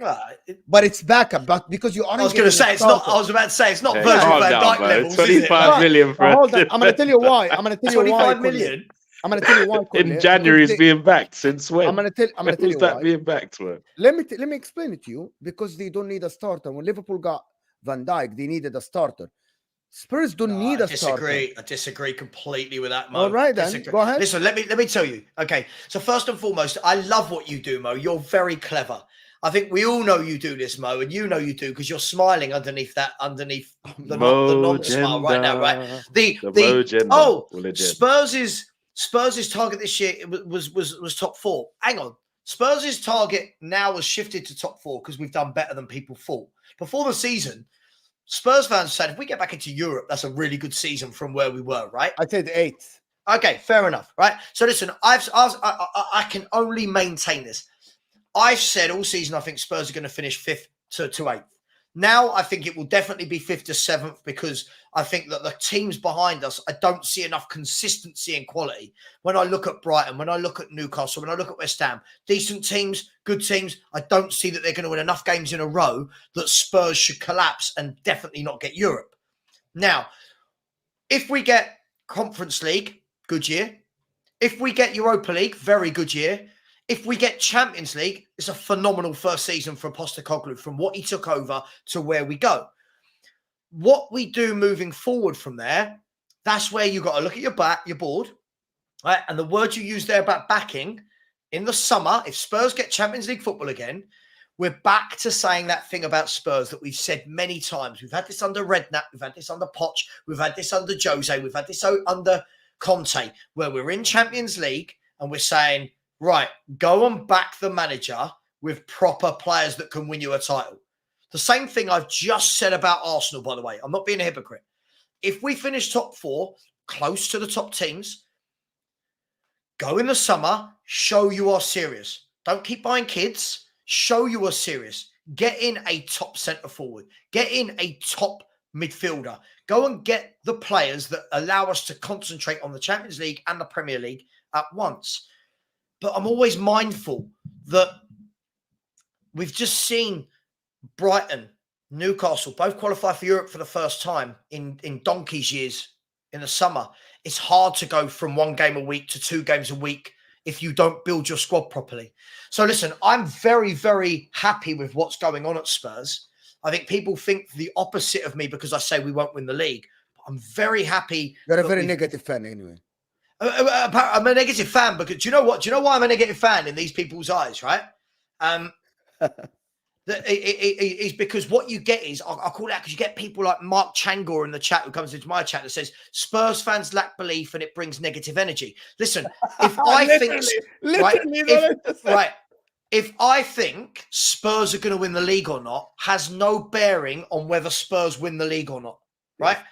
but it's backup. But because you aren't, I was going to say it's not. I was about to say it's not Virgil van Dijk levels. 25 million, bro. Hold on, I'm going to tell you why. I'm going to tell you why. 25 million. I'm going to tell you why. In January, he's being backed since when? I'm going to tell you that why. Being backed for? Let me explain it to you. Because they don't need a starter. When Liverpool got Van Dijk, they needed a starter. Spurs don't need a starter. I disagree completely with that, Mo. All right, then. Go ahead. Listen, let me tell you. Okay, so first and foremost, I love what you do, Mo. You're very clever. I think we all know you do this, Mo, and you know you do because you're smiling underneath the non-smile right now, right? Spurs' target this year was top 4. Hang on. Spurs' target now has shifted to top 4 because we've done better than people thought. Before the season, Spurs fans said, if we get back into Europe, that's a really good season from where we were, right? I said 8th. Okay, fair enough, right? So listen, I can only maintain this. I've said all season I think Spurs are going to finish 5th to 8th. Now I think it will definitely be 5th to 7th because I think that the teams behind us, I don't see enough consistency and quality. When I look at Brighton, when I look at Newcastle, when I look at West Ham, decent teams, good teams, I don't see that they're going to win enough games in a row that Spurs should collapse and definitely not get Europe. Now, if we get Conference League, good year. If we get Europa League, very good year. If we get Champions League, it's a phenomenal first season for Postecoglou from what he took over to where we go. What we do moving forward from there, that's where you got to look at your board, right? And the word you use there about backing, in the summer, if Spurs get Champions League football again, we're back to saying that thing about Spurs that we've said many times. We've had this under Redknapp, we've had this under Poch, we've had this under Jose, we've had this under Conte, where we're in Champions League and we're saying, right, go and back the manager with proper players that can win you a title. The same thing I've just said about Arsenal, by the way. I'm not being a hypocrite. If we finish top 4, close to the top teams, go in the summer, show you are serious. Don't keep buying kids. Show you are serious. Get in a top centre forward. Get in a top midfielder. Go and get the players that allow us to concentrate on the Champions League and the Premier League at once. But I'm always mindful that we've just seen Brighton, Newcastle, both qualify for Europe for the first time in donkey's years in the summer. It's hard to go from 1 game a week to 2 games a week if you don't build your squad properly. So listen, I'm very, very happy with what's going on at Spurs. I think people think the opposite of me because I say we won't win the league. I'm very happy. You're a very negative fan anyway. I'm a negative fan because do you know what? Do you know why I'm a negative fan in these people's eyes, right? It's because what you get is, I'll call it out because you get people like Mark Changor in the chat who comes into my chat that says Spurs fans lack belief and it brings negative energy. Listen, if I think if I think Spurs are going to win the league or not has no bearing on whether Spurs win the league or not, right? Yes.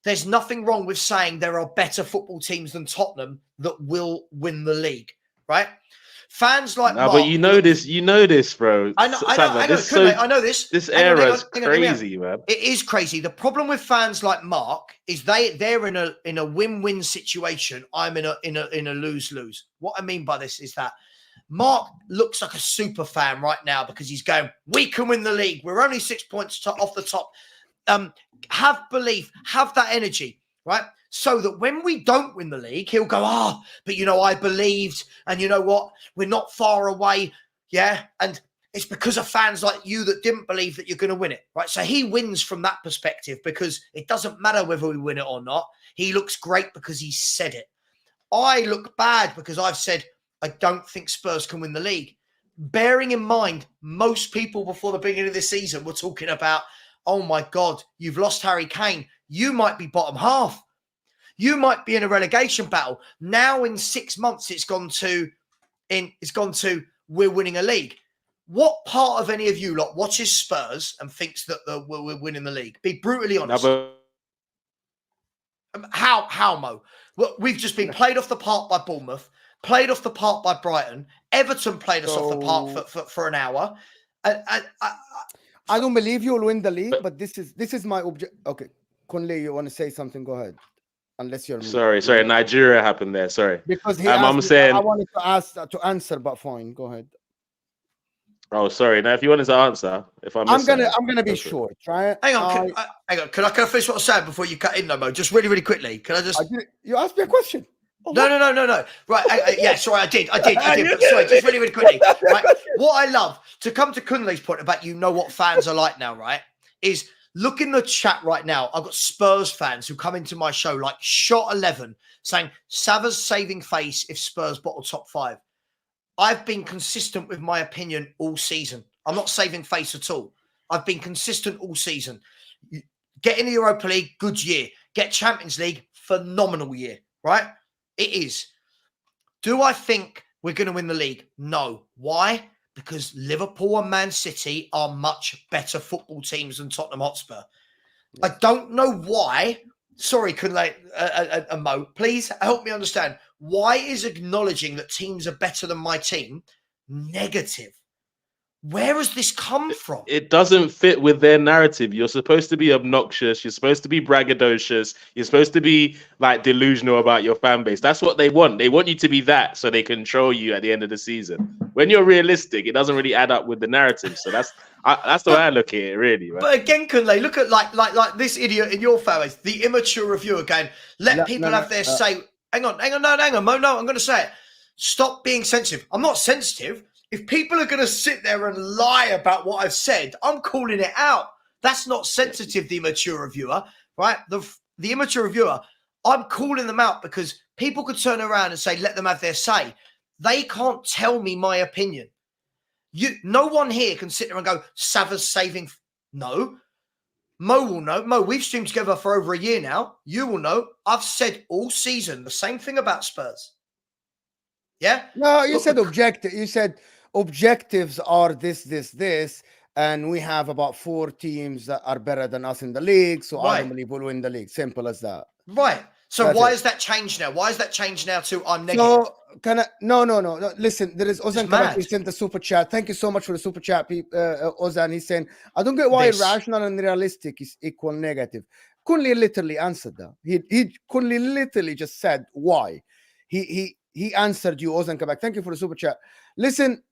There's nothing wrong with saying there are better football teams than Tottenham that will win the league, right? Fans like Mark, but you know this, bro. I know this. This era is crazy, man. It is crazy. The problem with fans like Mark is they're in a win-win situation. I'm in a lose-lose. What I mean by this is that Mark looks like a super fan right now because he's going, we can win the league. We're only 6 points off the top. Have belief, have that energy, right? So that when we don't win the league, he'll go, but I believed, and you know what? We're not far away, yeah? And it's because of fans like you that didn't believe that you're going to win it, right? So he wins from that perspective because it doesn't matter whether we win it or not. He looks great because he said it. I look bad because I've said, I don't think Spurs can win the league. Bearing in mind, most people before the beginning of this season were talking about, oh my God, you've lost Harry Kane. You might be bottom half. You might be in a relegation battle. Now in 6 months, it's gone to we're winning a league. What part of any of you lot watches Spurs and thinks that we're winning the league? Be brutally honest. How, Mo? Well, we've just been played off the park by Bournemouth, played off the park by Brighton. Everton played us off the park for an hour. I don't believe you'll win the league, but this is my object. Okay, Kunle, you want to say something? Go ahead. Unless you're sorry, Nigeria happened there. Sorry, because I'm saying I wanted to answer, but fine, go ahead. Oh, sorry. Now, if you wanted to answer, if I'm gonna be short. Right? Hang on. Can I finish what I said before you cut in, Mo? Just really, really quickly. Can I just? You asked me a question. No. Right. Yeah. Sorry, I did. But sorry, just really, really quickly. Right. What I love to come to Kunle's point about what fans are like now, right? Is look in the chat right now. I've got Spurs fans who come into my show like shot 11 saying Sava's saving face if Spurs bottle top 5. I've been consistent with my opinion all season. I'm not saving face at all. I've been consistent all season. Get in the Europa League, good year. Get Champions League, phenomenal year, right? It is. Do I think we're going to win the league? No. Why? Because Liverpool and Man City are much better football teams than Tottenham Hotspur. I don't know why. Sorry, Kunle and Mo. Please help me understand. Why is acknowledging that teams are better than my team negative? Where has this come from? It doesn't fit with their narrative. You're supposed to be obnoxious. You're supposed to be braggadocious. You're supposed to be like delusional about your fan base. That's what they want. They want you to be that so they control you at the end of the season. When you're realistic, it doesn't really add up with the narrative. So that's the way I look at it, really. Right? But again, Kunle, look at like this idiot in your fan base, the immature reviewer going, let people have their say. Hang on, Mo. No, I'm going to say it. Stop being sensitive. I'm not sensitive. If people are going to sit there and lie about what I've said, I'm calling it out. That's not sensitive, the immature reviewer, right? The immature reviewer, I'm calling them out because people could turn around and say, let them have their say. They can't tell me my opinion. No one here can sit there and go, Sava's saving. No. Mo will know. Mo, we've streamed together for over a year now. You will know. I've said all season the same thing about Spurs. Yeah? No, you said objective. You said objectives are this, and we have about 4 teams that are better than us in the league. So I don't believe we'll win the league. Simple as that. Right. So why has that changed now? Why has that changed now to I'm negative? So no. Listen, there is Ozan Kabak. He sent the super chat. Thank you so much for the super chat, Ozan. He's saying, I don't get why irrational and realistic is equal negative. Kunle literally answered that. Kunle literally just said why. He answered you, Ozan Kabak. Thank you for the super chat. Listen,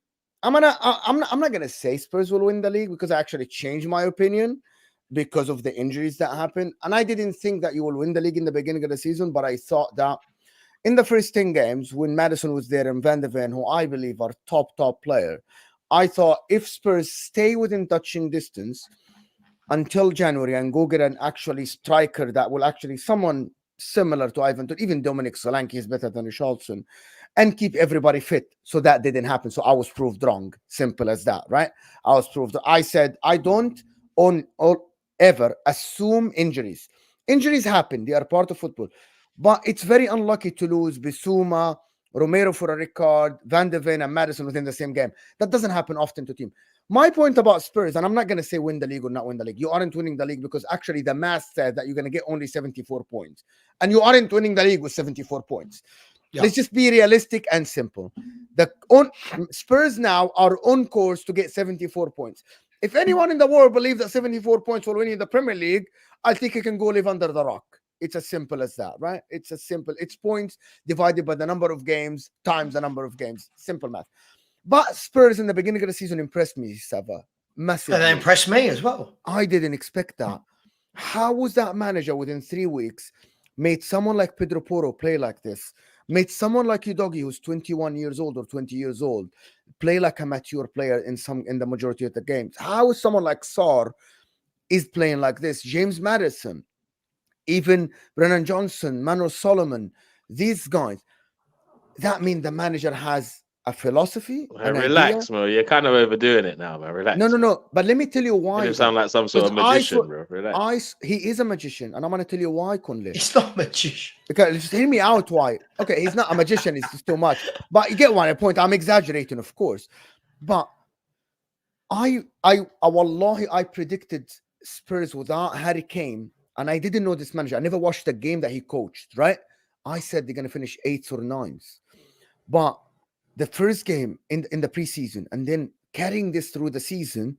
I'm not gonna say Spurs will win the league because I actually changed my opinion because of the injuries that happened. And I didn't think that you will win the league in the beginning of the season, but I thought that in the first 10 games, when Maddison was there and Van de Ven, who I believe are top player, I thought if Spurs stay within touching distance until January and go get an actually striker that will actually someone similar to Ivan, even Dominic Solanke is better than Richarlison, and keep everybody fit. So that didn't happen. So I was proved wrong. Simple as that, right? I was proved. I said, I don't ever assume injuries. Injuries happen. They are part of football. But it's very unlucky to lose Bissouma, Romero for a red card, Van de Ven and Maddison within the same game. That doesn't happen often to team. My point about Spurs, and I'm not going to say win the league or not win the league. You aren't winning the league because actually the math said that you're going to get only 74 points. And you aren't winning the league with 74 points. Yeah. Let's just be realistic and simple. Spurs now are on course to get 74 points. If anyone in the world believes that 74 points will win in the Premier League, I think he can go live under the rock. It's as simple as that, right? It's points divided by the number of games times the number of games. Simple math. But Spurs in the beginning of the season impressed me, Sava. Massively. And they impressed me as well. I didn't expect that. How was that manager within 3 weeks made someone like Pedro Porro play like this? Made someone like Udogie, who's 21 years old or 20 years old, play like a mature player in the majority of the games? How is someone like Sarr is playing like this? James Maddison, even Brennan Johnson, Manuel Solomon, these guys. That means the manager has a philosophy, Man, an idea. relax, Mo. You're kind of overdoing it now, man. Relax. No. But let me tell you why. You sound like some sort of magician, bro. Relax. He is a magician, and I'm gonna tell you why, Kunle. He's not a magician. Okay, just hear me out. Why? Okay, he's not a magician. It's just too much. But you get one point. I'm exaggerating, of course. But wallahi, I predicted Spurs without Harry Kane, and I didn't know this manager. I never watched the game that he coached. Right? I said they're gonna finish 8s or 9s, but the first game in the preseason, and then carrying this through the season,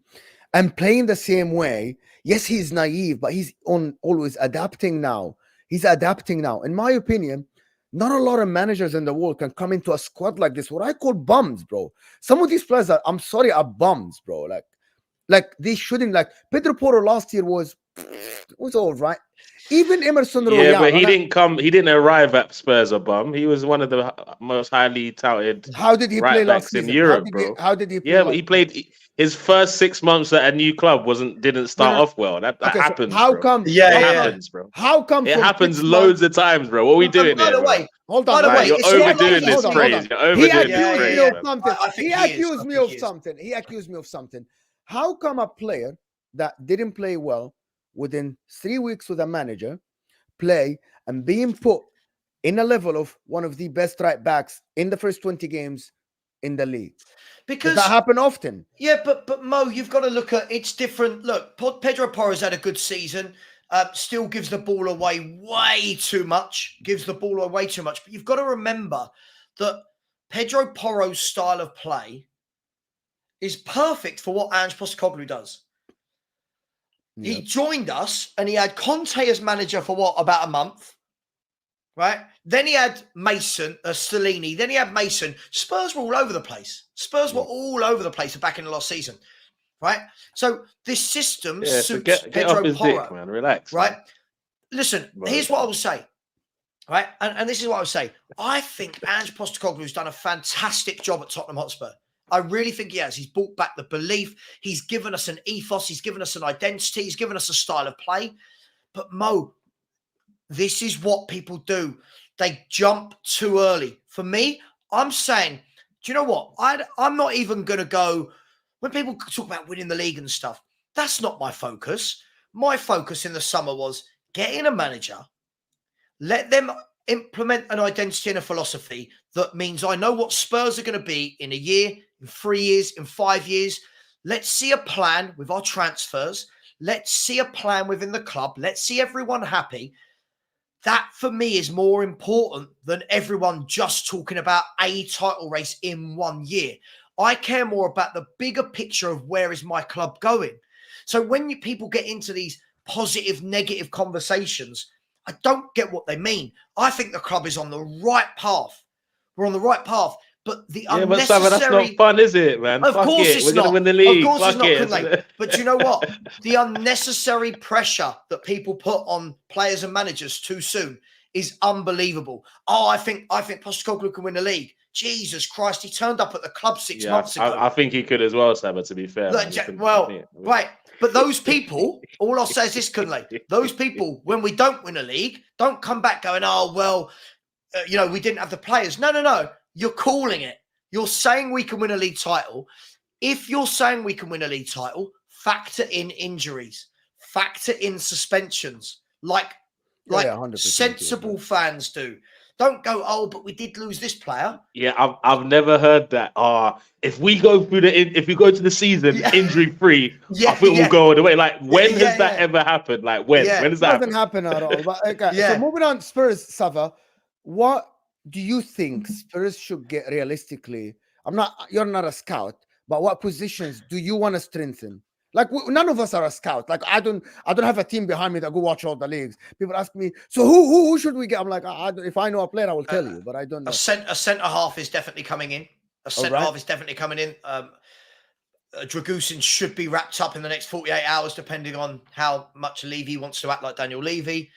and playing the same way. Yes, he's naive, but he's always adapting now. He's adapting now. In my opinion, not a lot of managers in the world can come into a squad like this, what I call bums, bro. Some of these players are, I'm sorry, are bums, bro. Like they shouldn't. Like Pedro Porro last year was all right. Even Emerson Royal. Yeah, but he didn't arrive at Spurs a bum. He was one of the most highly touted. How did he play last season in Europe, bro? How did he play? Yeah, but he played his first 6 months at a new club didn't start off well. That happens. So how bro. come? It happens, bro. How come? It happens loads of times, bro. What are we doing By here? the way, hold on. By the way, you're overdoing this praise. You're overdoing this praise. He accused me of something. He accused me of something. How come a player that didn't play well within 3 weeks with a manager play and being put in a level of one of the best right backs in the first 20 games in the league? Because does that happen often? Yeah, but Mo, you've got to look at it's different. Look, Pedro Porro's had a good season. Still gives the ball away way too much. Gives the ball away too much. But you've got to remember that Pedro Porro's style of play is perfect for what Ange Postecoglou does. Yep. He joined us and he had Conte as manager for about a month, right? Then he had Mason, Stellini. Then he had Mason. Spurs were all over the place. Spurs were all over the place back in the last season, right? So this system suits get Pedro off his Porro, dick, man. Relax, right? Man. Listen, here's what I will say, right? And this is what I will say. I think Ange Postecoglou has done a fantastic job at Tottenham Hotspur. I really think he has. He's brought back the belief. He's given us an ethos. He's given us an identity. He's given us a style of play. But Mo, this is what people do. They jump too early. For me, I'm saying, do you know what? I'm not even going to go, when people talk about winning the league and stuff, that's not my focus. My focus in the summer was getting a manager, let them implement an identity and a philosophy that means I know what Spurs are going to be in a year, in 3 years, in 5 years. Let's see a plan with our transfers. Let's see a plan within the club. Let's see everyone happy. That, for me, is more important than everyone just talking about a title race in 1 year. I care more about the bigger picture of where is my club going. So when people get into these positive, negative conversations, I don't get what they mean. I think the club is on the right path. We're on the right path. But the unnecessary... But that's not fun, is it, man? Of course it's We're not. going to win the league. Of course Fuck it's not. But you know what? The unnecessary pressure that people put on players and managers too soon is unbelievable. Oh, I think Postecoglou can win the league. Jesus Christ, he turned up at the club 6 months ago. I think he could as well, Sam, to be fair. Look, right. But those people, all I'll say is this, Kunle, those people, when we don't win a league, don't come back going, oh, well, we didn't have the players. No. You're calling it. You're saying we can win a league title. If you're saying we can win a league title, factor in injuries, factor in suspensions, like sensible fans do. Don't go, oh, but we did lose this player. Yeah, I've never heard that. If we go to the season injury free, I think we'll go all the way. Like, when has that ever happened? Like, when? When does that doesn't happen at all? But okay. So moving on, Spurs, Sava, what do you think Spurs should get realistically? You're not a scout, but what positions do you want to strengthen? Like, none of us are a scout. Like, I don't have a team behind me that go watch all the leagues. People ask me, so who should we get? I'm like, if I know a player, I will tell you, but I don't know. A centre half is definitely coming in. Half is definitely coming in. Dragusin should be wrapped up in the next 48 hours, depending on how much Levy wants to act like Daniel Levy.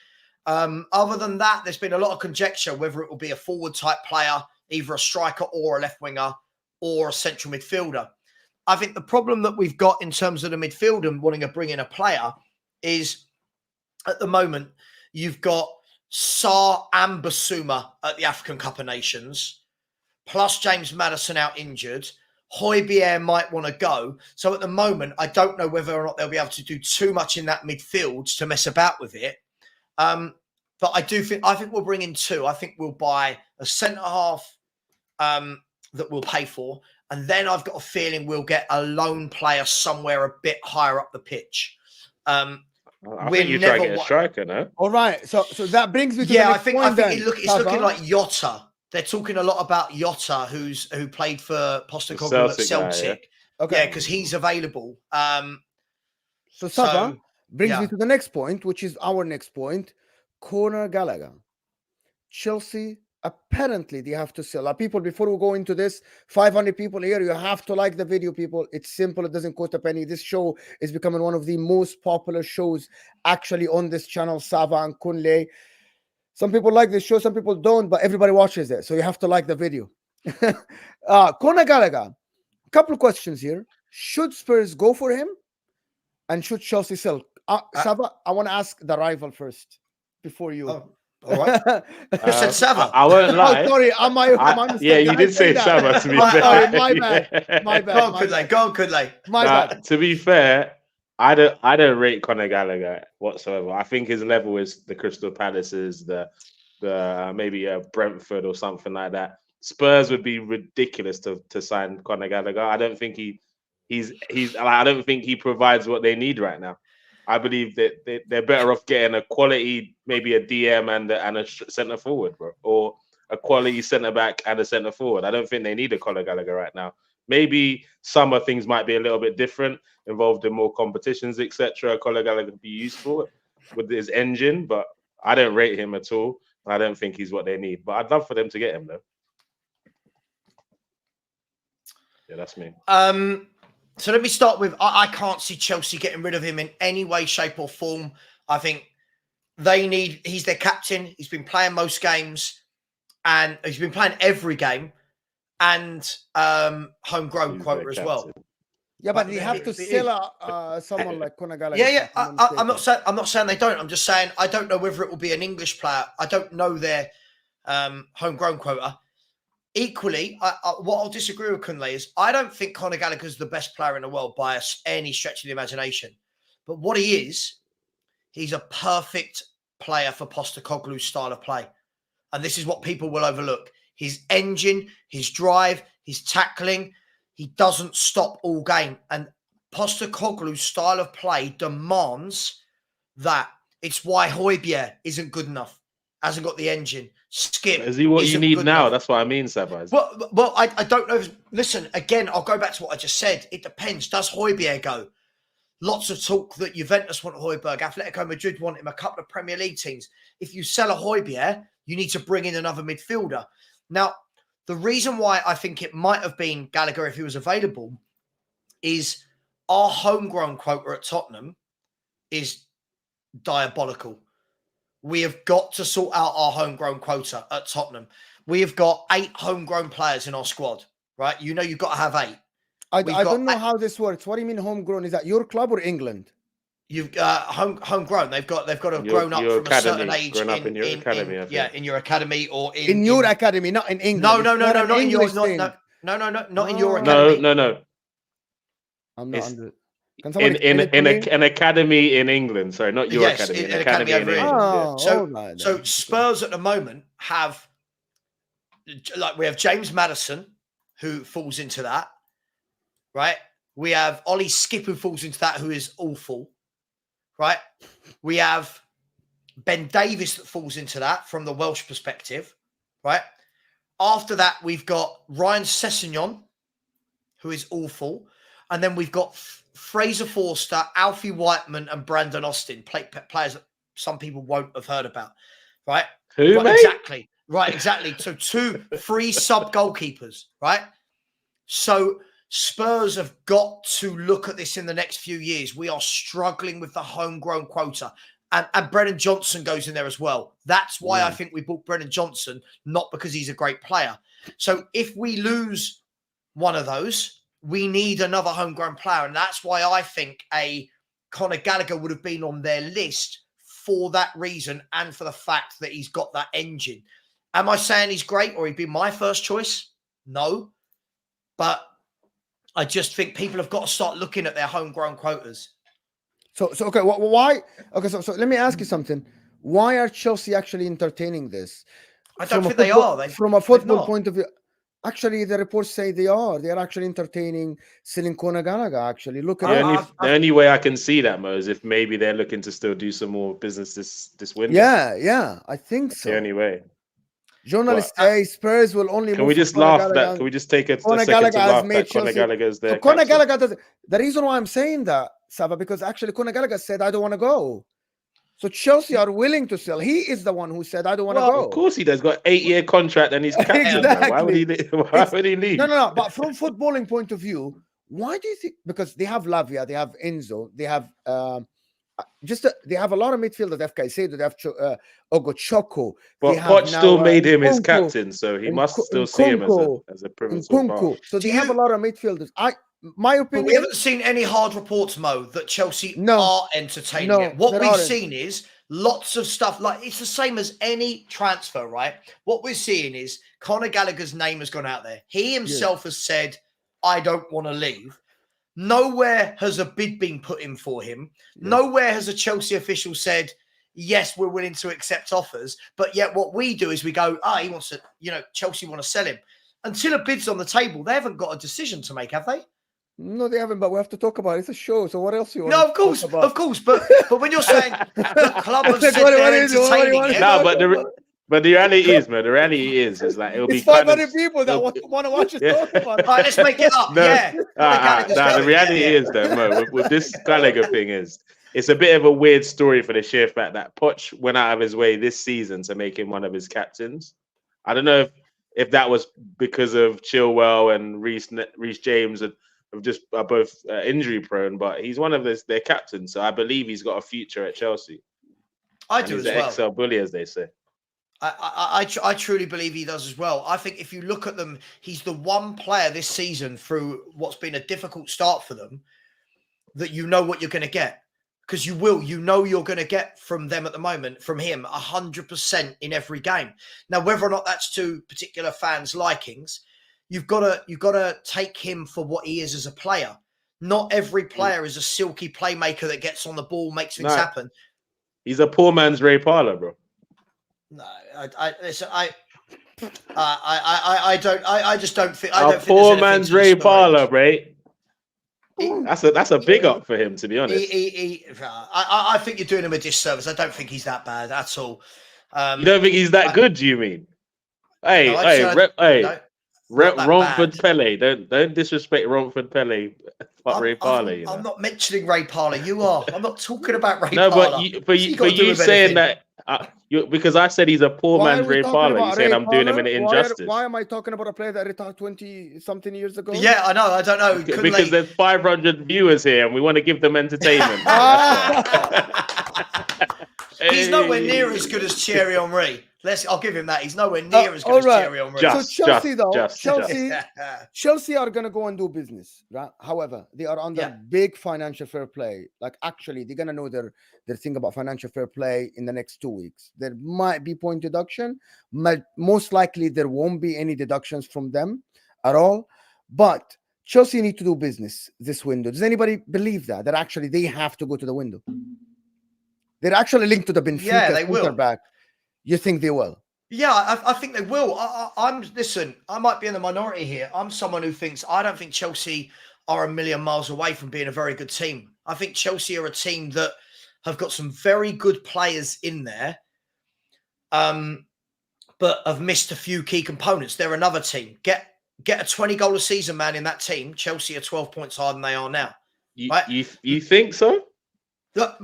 Other than that, there's been a lot of conjecture whether it will be a forward type player, either a striker or a left winger or a central midfielder. I think the problem that we've got in terms of the midfield and wanting to bring in a player is, at the moment, you've got Sarr and Basuma at the African Cup of Nations, plus James Maddison out injured. Højbjerg might want to go. So at the moment, I don't know whether or not they'll be able to do too much in that midfield to mess about with it. But I think we'll bring in two. I think we'll buy a centre half that we'll pay for. And then I've got a feeling we'll get a lone player somewhere a bit higher up the pitch. I think you try to get a striker, no? All right. So that brings me to I the next think point it's looking like Jota. They're talking a lot about Jota, who played for Postecoglou at Celtic. Okay. Yeah, because he's available. So Sava brings me to the next point, which is our next point. Conor Gallagher. Chelsea, apparently they have to sell. People, before we go into this, 500 people here, you have to like the video, people. It's simple. It doesn't cost a penny. This show is becoming one of the most popular shows actually on this channel, Sava and Kunle. Some people like this show, some people don't, but everybody watches it. So you have to like the video. Conor Gallagher, a couple of questions here. Should Spurs go for him? And should Chelsea sell? Sava, I want to ask the rival first before you. Oh, all right. You said Sava. I won't lie. Oh, sorry, am I yeah, you did say Sava, to be fair. Sorry, my bad. My bad. Go on, Kudley. My bad. To be fair, I don't rate Conor Gallagher whatsoever. I think his level is the Crystal Palaces, the maybe a Brentford or something like that. Spurs would be ridiculous to sign Conor Gallagher. I don't think I don't think he provides what they need right now. I believe that they're better off getting a quality, maybe a DM and a centre forward, bro, or a quality centre back and a centre forward. I don't think they need a Conor Gallagher right now. Maybe summer things might be a little bit different, involved in more competitions, etc. Conor Gallagher could be useful with his engine, but I don't rate him at all. I don't think he's what they need. But I'd love for them to get him, though. Yeah, that's me. So let me start with, I can't see Chelsea getting rid of him in any way, shape or form. I think he's their captain. He's been playing most games and he's been playing every game and homegrown quota as well. Yeah, but they have to sell someone like Conor Gallagher. Yeah. I'm not saying they don't. I'm just saying I don't know whether it will be an English player. I don't know their homegrown quota. Equally, what I'll disagree with Kunle is I don't think Conor Gallagher is the best player in the world by any stretch of the imagination. But what he is, he's a perfect player for Postecoglou's style of play. And this is what people will overlook. His engine, his drive, his tackling, he doesn't stop all game. And Postecoglou's style of play demands that. It's why Højbjerg isn't good enough. Hasn't got the engine. Skip. Is he what you need now? Enough. That's what I mean, Sabah. Well, I don't know. Listen, again, I'll go back to what I just said. It depends. Does Højbjerg go? Lots of talk that Juventus want Højbjerg. Atletico Madrid want him. A couple of Premier League teams. If you sell a Højbjerg, you need to bring in another midfielder. Now, the reason why I think it might have been Gallagher if he was available is our homegrown quota at Tottenham is diabolical. We have got to sort out our homegrown quota at Tottenham. We have got 8 homegrown players in our squad, right? You know you've got to have 8. I don't know how this works. What do you mean homegrown? Is that your club or England? You've homegrown. They've got to have grown up from a certain age. Grown up in your academy, I think. In your academy or in your academy, not in England. No, not in your not in your academy. No. I'm not under. An academy in England, sorry, not your academy. An academy in England. So Spurs at the moment have, we have James Maddison, who falls into that, right? We have Ollie Skip, who falls into that, who is awful, right? We have Ben Davies that falls into that from the Welsh perspective, right? After that, we've got Ryan Sessegnon, who is awful. And then we've got Fraser Forster, Alfie Whiteman, and Brandon Austin, players that some people won't have heard about, right? Who, mate? Exactly. Right, exactly. So 2 free sub goalkeepers, right? So Spurs have got to look at this in the next few years. We are struggling with the homegrown quota. And Brennan Johnson goes in there as well. That's why I think we bought Brennan Johnson, not because he's a great player. So if we lose one of those, we need another homegrown player. And that's why I think a Conor Gallagher would have been on their list for that reason and for the fact that he's got that engine. Am I saying he's great or he'd be my first choice? No. But I just think people have got to start looking at their homegrown quotas. So okay, why? Okay, so let me ask you something. Why are Chelsea actually entertaining this? I don't From a think they football- are. From a football not. point of view, actually, the reports say they are. They are actually entertaining selling Conor Gallagher. Actually, look at that. The only way I can see that, Mo, is if maybe they're looking to still do some more business this window. Yeah, I think That's so. the only way. Journalists say Spurs will only. Can we just laugh that? Can we just take a second to laugh that Conor Gallagher's there? Conor Gallagher does. The reason why I'm saying that, Sava, because actually Conor Gallagher said, "I don't want to go." So Chelsea are willing to sell. He is the one who said, "I don't want to go." Of course he does. Got 8-year contract and he's captain. Exactly. Why would he leave? No. But from footballing point of view, why do you think? Because they have Lavia, they have Enzo, they have they have a lot of midfielders. They have Caicedo, they have Ogochoko. But Poch still made him his captain, so he must still see him as a pivotal part. So they have a lot of midfielders. My opinion. But we haven't seen any hard reports, Mo, that Chelsea are entertaining it. What we've seen is lots of stuff. Like, it's the same as any transfer, right? What we're seeing is Conor Gallagher's name has gone out there. He himself has said, "I don't want to leave." Nowhere has a bid been put in for him. Nowhere has a Chelsea official said, "Yes, we're willing to accept offers." But yet what we do is we go, he wants to, Chelsea want to sell him. Until a bid's on the table, they haven't got a decision to make, have they? No, they haven't, but we have to talk about it. It's a show, so what else you want? No, of course. But when you're saying the club have said they're entertaining it. No, but the reality is, man, is like it'll be 500 people that want to watch us talk about it. All right, let's make it up. The reality is, though, Mo, with this Gallagher thing it's a bit of a weird story for the sheer fact that Poch went out of his way this season to make him one of his captains. I don't know if that was because of Chilwell and Reece James are both injury prone, but he's one of their captains, so I believe he's got a future at Chelsea. I do as well. Excel bully, as they say. I truly believe he does as well. I think if you look at them, he's the one player this season through what's been a difficult start for them that you know what you're going to get. Because you're going to get from them at the moment, from him, 100% in every game. Now, whether or not that's to particular fans' likings, you've got to take him for what he is as a player. Not every player is a silky playmaker that gets on the ball, makes things happen. He's a poor man's Ray Parlour, bro. No, I just don't think. Poor man's Ray Parlour, right? That's a big up for him, to be honest. I think you're doing him a disservice. I don't think he's that bad at all. You don't think he's that good? Do you mean? Romford Pele. Don't disrespect Romford Pele. Ray Parlour. I'm not mentioning Ray Parlour. You are. I'm not talking about Ray Parlour. No, but you saying that. Because I said he's a poor man's Ray Parlour. You're saying I'm doing him an injustice. Why am I talking about a player that retired 20-something years ago? Yeah, I know. I don't know. Because there's 500 viewers here and we want to give them entertainment. He's nowhere near as good as Thierry Henry. I'll give him that. He's nowhere near as good as Thierry Henry. Chelsea are going to go and do business, right? However, they are under big financial fair play. Like, actually, they're going to know their thing about financial fair play in the next 2 weeks. There might be point deduction. Most likely, there won't be any deductions from them at all. But Chelsea need to do business this window. Does anybody believe that actually they have to go to the window? They're actually linked to the Benfica quarterback. You think they will? Yeah, I think they will. Listen, I might be in the minority here. I'm someone who thinks I don't think Chelsea are a million miles away from being a very good team. I think Chelsea are a team that have got some very good players in there, but have missed a few key components. They're another team. Get a 20-goal a season man in that team. Chelsea are 12 points higher than they are now. You think so? Look,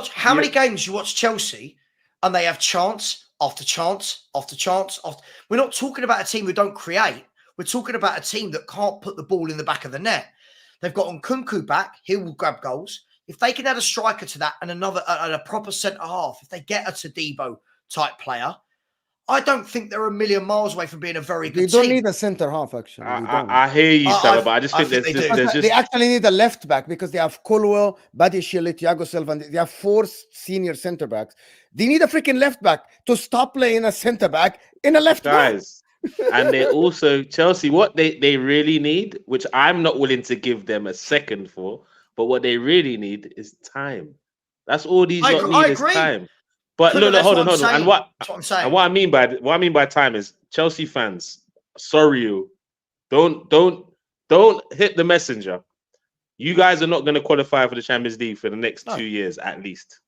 how many games you watch Chelsea and they have chance after chance after chance after. We're not talking about a team who don't create. We're talking about a team that can't put the ball in the back of the net. They've got Nkunku back. He will grab goals. If they can add a striker to that and a proper centre half, if they get a Todibo type player, I don't think they're a million miles away from being a very good team. They don't need a centre half, actually. I hear you, Stella, but I just think they actually need a left back because they have Colwell, Badiashile, Thiago Silva. They have 4 senior centre backs. They need a freaking left back to stop playing a centre back in a left back. And they also, Chelsea, what they really need, which I'm not willing to give them a second for, but what they really need is time. That's all these lot I need is agree. time. But Couldn't, look, that's hold what on, I'm hold on. saying. That's what I'm And saying. what I mean by time is Chelsea fans, sorry you. Don't hit the messenger. You guys are not going to qualify for the Champions League for the next No. 2 years at least.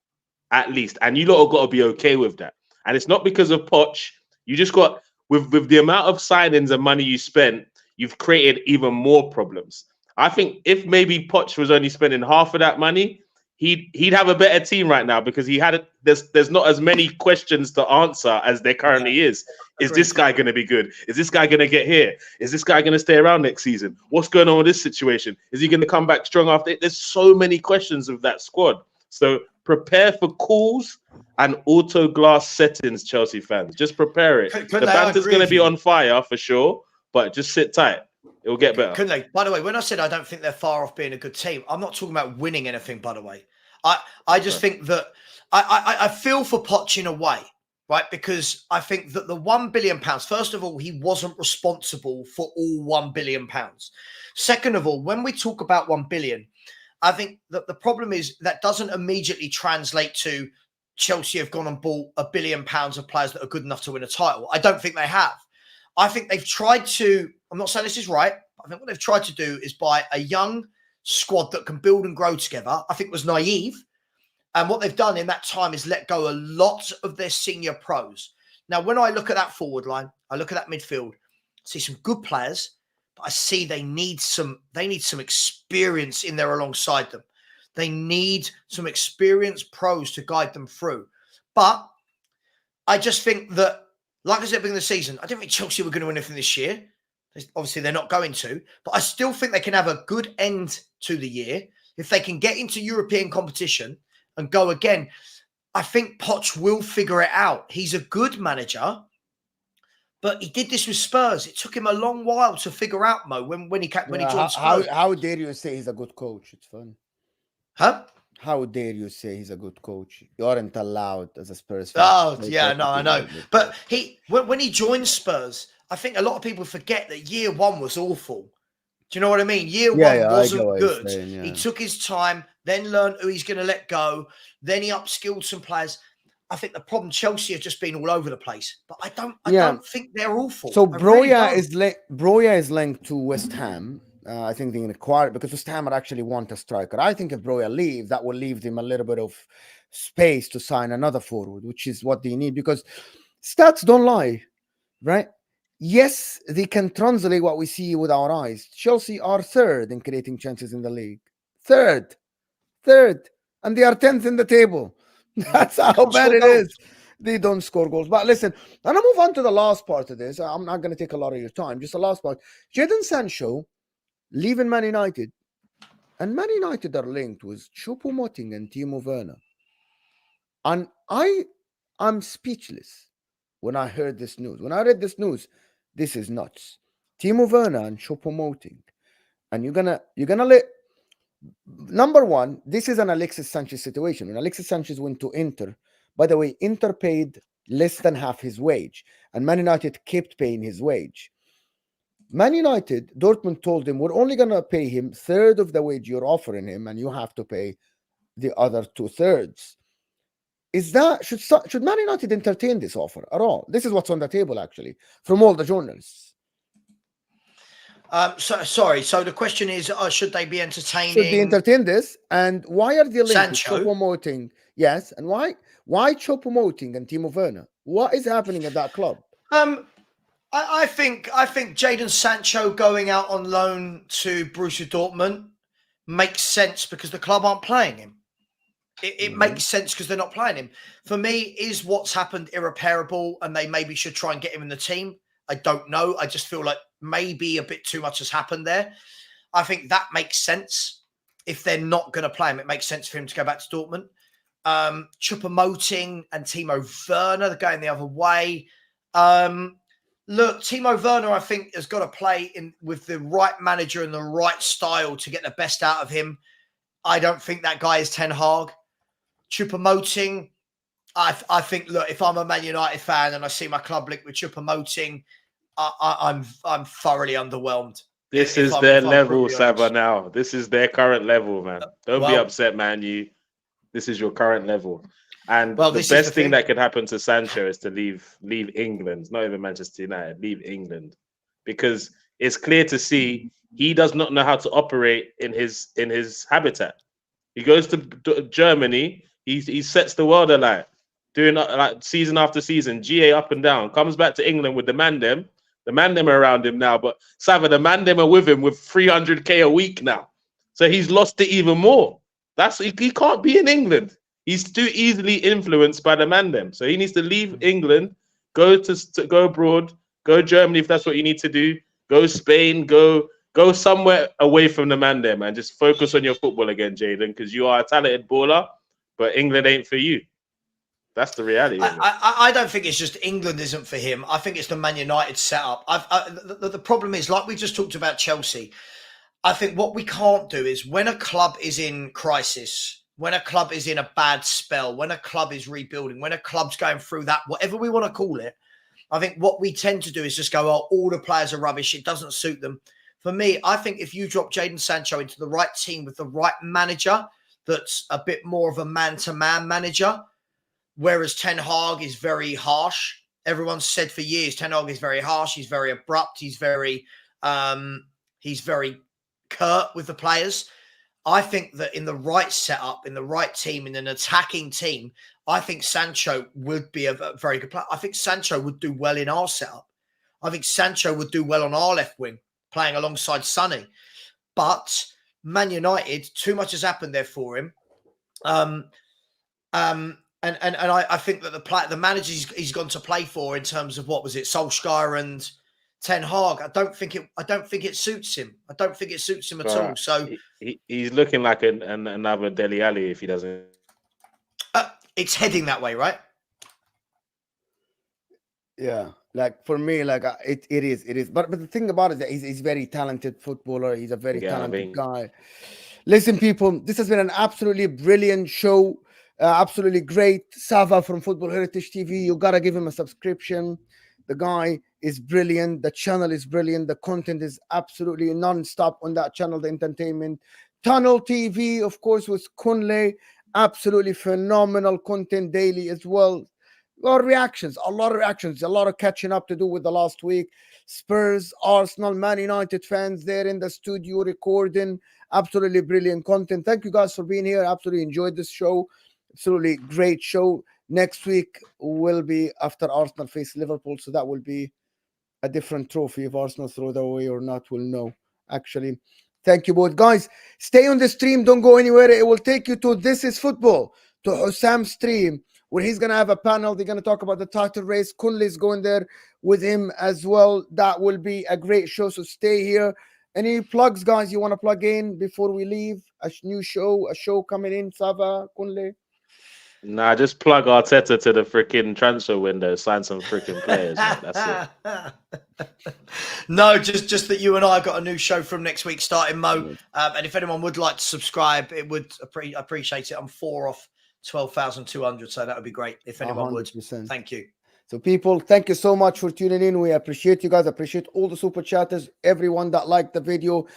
At least. And you lot have got to be okay with that. And it's not because of Poch. You just got with the amount of signings and money you spent, you've created even more problems. I think if maybe Poch was only spending half of that money, he'd have a better team right now because there's not as many questions to answer as there currently is. Is Agreed. this guy going to be good? Is this guy going to get here? Is this guy going to stay around next season? What's going on with this situation? Is he going to come back strong after? There's so many questions of that squad. So prepare for calls and auto glass settings, Chelsea fans. Just prepare it. The banter's going to be on fire for sure, but just sit tight. It will get better. Couldn't they? By the way, when I said I don't think they're far off being a good team, I'm not talking about winning anything, by the way. I just think that I feel for Poch in a way, right? Because I think that the £1 billion, first of all, he wasn't responsible for all £1 billion. Second of all, when we talk about 1 billion, I think that the problem is that doesn't immediately translate to Chelsea have gone and bought £1 billion of players that are good enough to win a title. I don't think they have. I think they've tried to, I'm not saying this is right, but I think what they've tried to do is buy a young squad that can build and grow together. I think it was naive. And what they've done in that time is let go a lot of their senior pros. Now, when I look at that forward line, I look at that midfield, I see some good players, but I see they need some experience in there alongside them. They need some experienced pros to guide them through. But I just think that, like I said at the beginning of the season, I didn't think Chelsea were going to win anything this year. Obviously, they're not going to. But I still think they can have a good end to the year. If they can get into European competition and go again, I think Poch will figure it out. He's a good manager, but he did this with Spurs. It took him a long while to figure out, Mo, when he joined Spurs. How dare you say he's a good coach? It's fun. Huh? How dare you say he's a good coach? You aren't allowed as a Spurs fan. Oh, yeah, no, I know. But when he joined Spurs, I think a lot of people forget that year one was awful. Do you know what I mean? Year one wasn't good. He took his time, then learned who he's going to let go. Then he upskilled some players. I think the problem, Chelsea have just been all over the place. But I don't think they're awful. So Broya is linked to West Ham. I think they're going to acquire it because West Ham actually want a striker. I think if Broya leaves, that will leave them a little bit of space to sign another forward, which is what they need because stats don't lie, right? Yes, they can translate what we see with our eyes. Chelsea are third in creating chances in the league. Third. And they are 10th in the table. That's how bad it is. They don't score goals. But listen, I'm going to move on to the last part of this. I'm not going to take a lot of your time. Just the last part. Jadon Sancho leaving Man United. And Man United are linked with Choupo-Moting and Timo Werner. And I'm speechless when I heard this news. When I read this news, this is nuts. Timo Werner and Choupo-Moting. And you're gonna let number one, this is an Alexis Sanchez situation. When Alexis Sanchez went to Inter, by the way, Inter paid less than half his wage, and Man United kept paying his wage. Man United, Dortmund told him, we're only gonna pay him third of the wage you're offering him, and you have to pay the other 2/3. Is that should Man United entertain this offer at all? This is what's on the table, actually, from all the journalists. So the question is, should they be entertaining? Should they entertain this? And why are they linked Sancho? to Choupo-Moting? Yes, and why Choupo-Moting and Timo Werner? What is happening at that club? I think Jadon Sancho going out on loan to Borussia Dortmund makes sense because the club aren't playing him. It makes sense because they're not playing him. For me, is what's happened irreparable and they maybe should try and get him in the team? I don't know. I just feel like maybe a bit too much has happened there. I think that makes sense. If they're not going to play him, it makes sense for him to go back to Dortmund. Choupo-Moting and Timo Werner, they're going the other way. Look, Timo Werner, I think, has got to play with the right manager and the right style to get the best out of him. I don't think that guy is Ten Hag. Choupo-Moting, I think, look, if I'm a Man United fan and I see my club linked with Choupo-Moting, I'm thoroughly underwhelmed. This if is I'm- their if I'm level, brutally Saba. honest. Now, this is their current level, man. Don't be Well- upset, man. This is your current level. And Well, the this is best the thing thing. that could happen to Sancho is to leave England, not even Manchester United, leave England, because it's clear to see he does not know how to operate in his habitat. He goes to Germany, he sets the world alight, doing like season after season, GA up and down. Comes back to England with the man them are around him now. But Sava, the man them are with him with 300k a week now, so he's lost it even more. He can't be in England. He's too easily influenced by the man them. So he needs to leave England, go abroad, go Germany if that's what you need to do, go Spain, go somewhere away from the man there, man. Just focus on your football again, Jaden, because you are a talented baller, but England ain't for you. That's the reality of it. I don't think it's just England isn't for him. I think it's the Man United setup. The problem is, like we just talked about Chelsea, I think what we can't do is when a club is in crisis, when a club is in a bad spell, when a club is rebuilding, when a club's going through that, whatever we want to call it, I think what we tend to do is just go, oh, all the players are rubbish. It doesn't suit them. For me, I think if you drop Jadon Sancho into the right team with the right manager, that's a bit more of a man-to-man manager, whereas Ten Hag is very harsh. Everyone's said for years Ten Hag is very harsh. He's very abrupt. He's very curt with the players. I think that in the right setup, in the right team, in an attacking team, I think Sancho would be a very good player. I think Sancho would do well in our setup. I think Sancho would do well on our left wing, playing alongside Sonny. But Man United, too much has happened there for him. And I think that the managers he's gone to play for in terms of what was it, Solskjaer and Ten Hag, I don't think it suits him. I don't think it suits him at all. So he's looking like another Dele Alli if he doesn't. It's heading that way, right? Yeah, like for me, like it is. But the thing about it is that he's very talented footballer. He's a very talented guy. Listen, people, this has been an absolutely brilliant show. Absolutely great. Sava from Football Heritage TV. You gotta give him a subscription. The guy is brilliant. The channel is brilliant. The content is absolutely non-stop on that channel. The entertainment. Tunnel TV, of course, with Kunle. Absolutely phenomenal content daily as well. A lot of reactions, a lot of catching up to do with the last week. Spurs, Arsenal, Man United fans there in the studio recording. Absolutely brilliant content. Thank you guys for being here. Absolutely enjoyed this show. Absolutely great show. Next week will be after Arsenal face Liverpool, so that will be a different trophy. If Arsenal throw that away or not, we'll know. Actually, thank you both. Guys, stay on the stream. Don't go anywhere. It will take you to This Is Football, to Hussam's stream, where he's going to have a panel. They're going to talk about the title race. Kunle is going there with him as well. That will be a great show, so stay here. Any plugs, guys, you want to plug in before we leave? A show coming in, Sava, Kunle? Nah, just plug Arteta to the freaking transfer window. Sign some freaking players, man. That's it. No, just that you and I got a new show from next week starting, Mo. And if anyone would like to subscribe, it would appreciate it. I'm 4 off 12,200, so that would be great if anyone 100%. would. Thank you. So people, thank you so much for tuning in. We appreciate you guys. Appreciate all the super chatters, everyone that liked the video.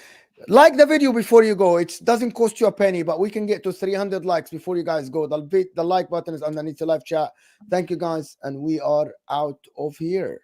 Like the video before you go. It doesn't cost you a penny, but we can get to 300 likes before you guys go. The like button is underneath the live chat. Thank you guys, and we are out of here.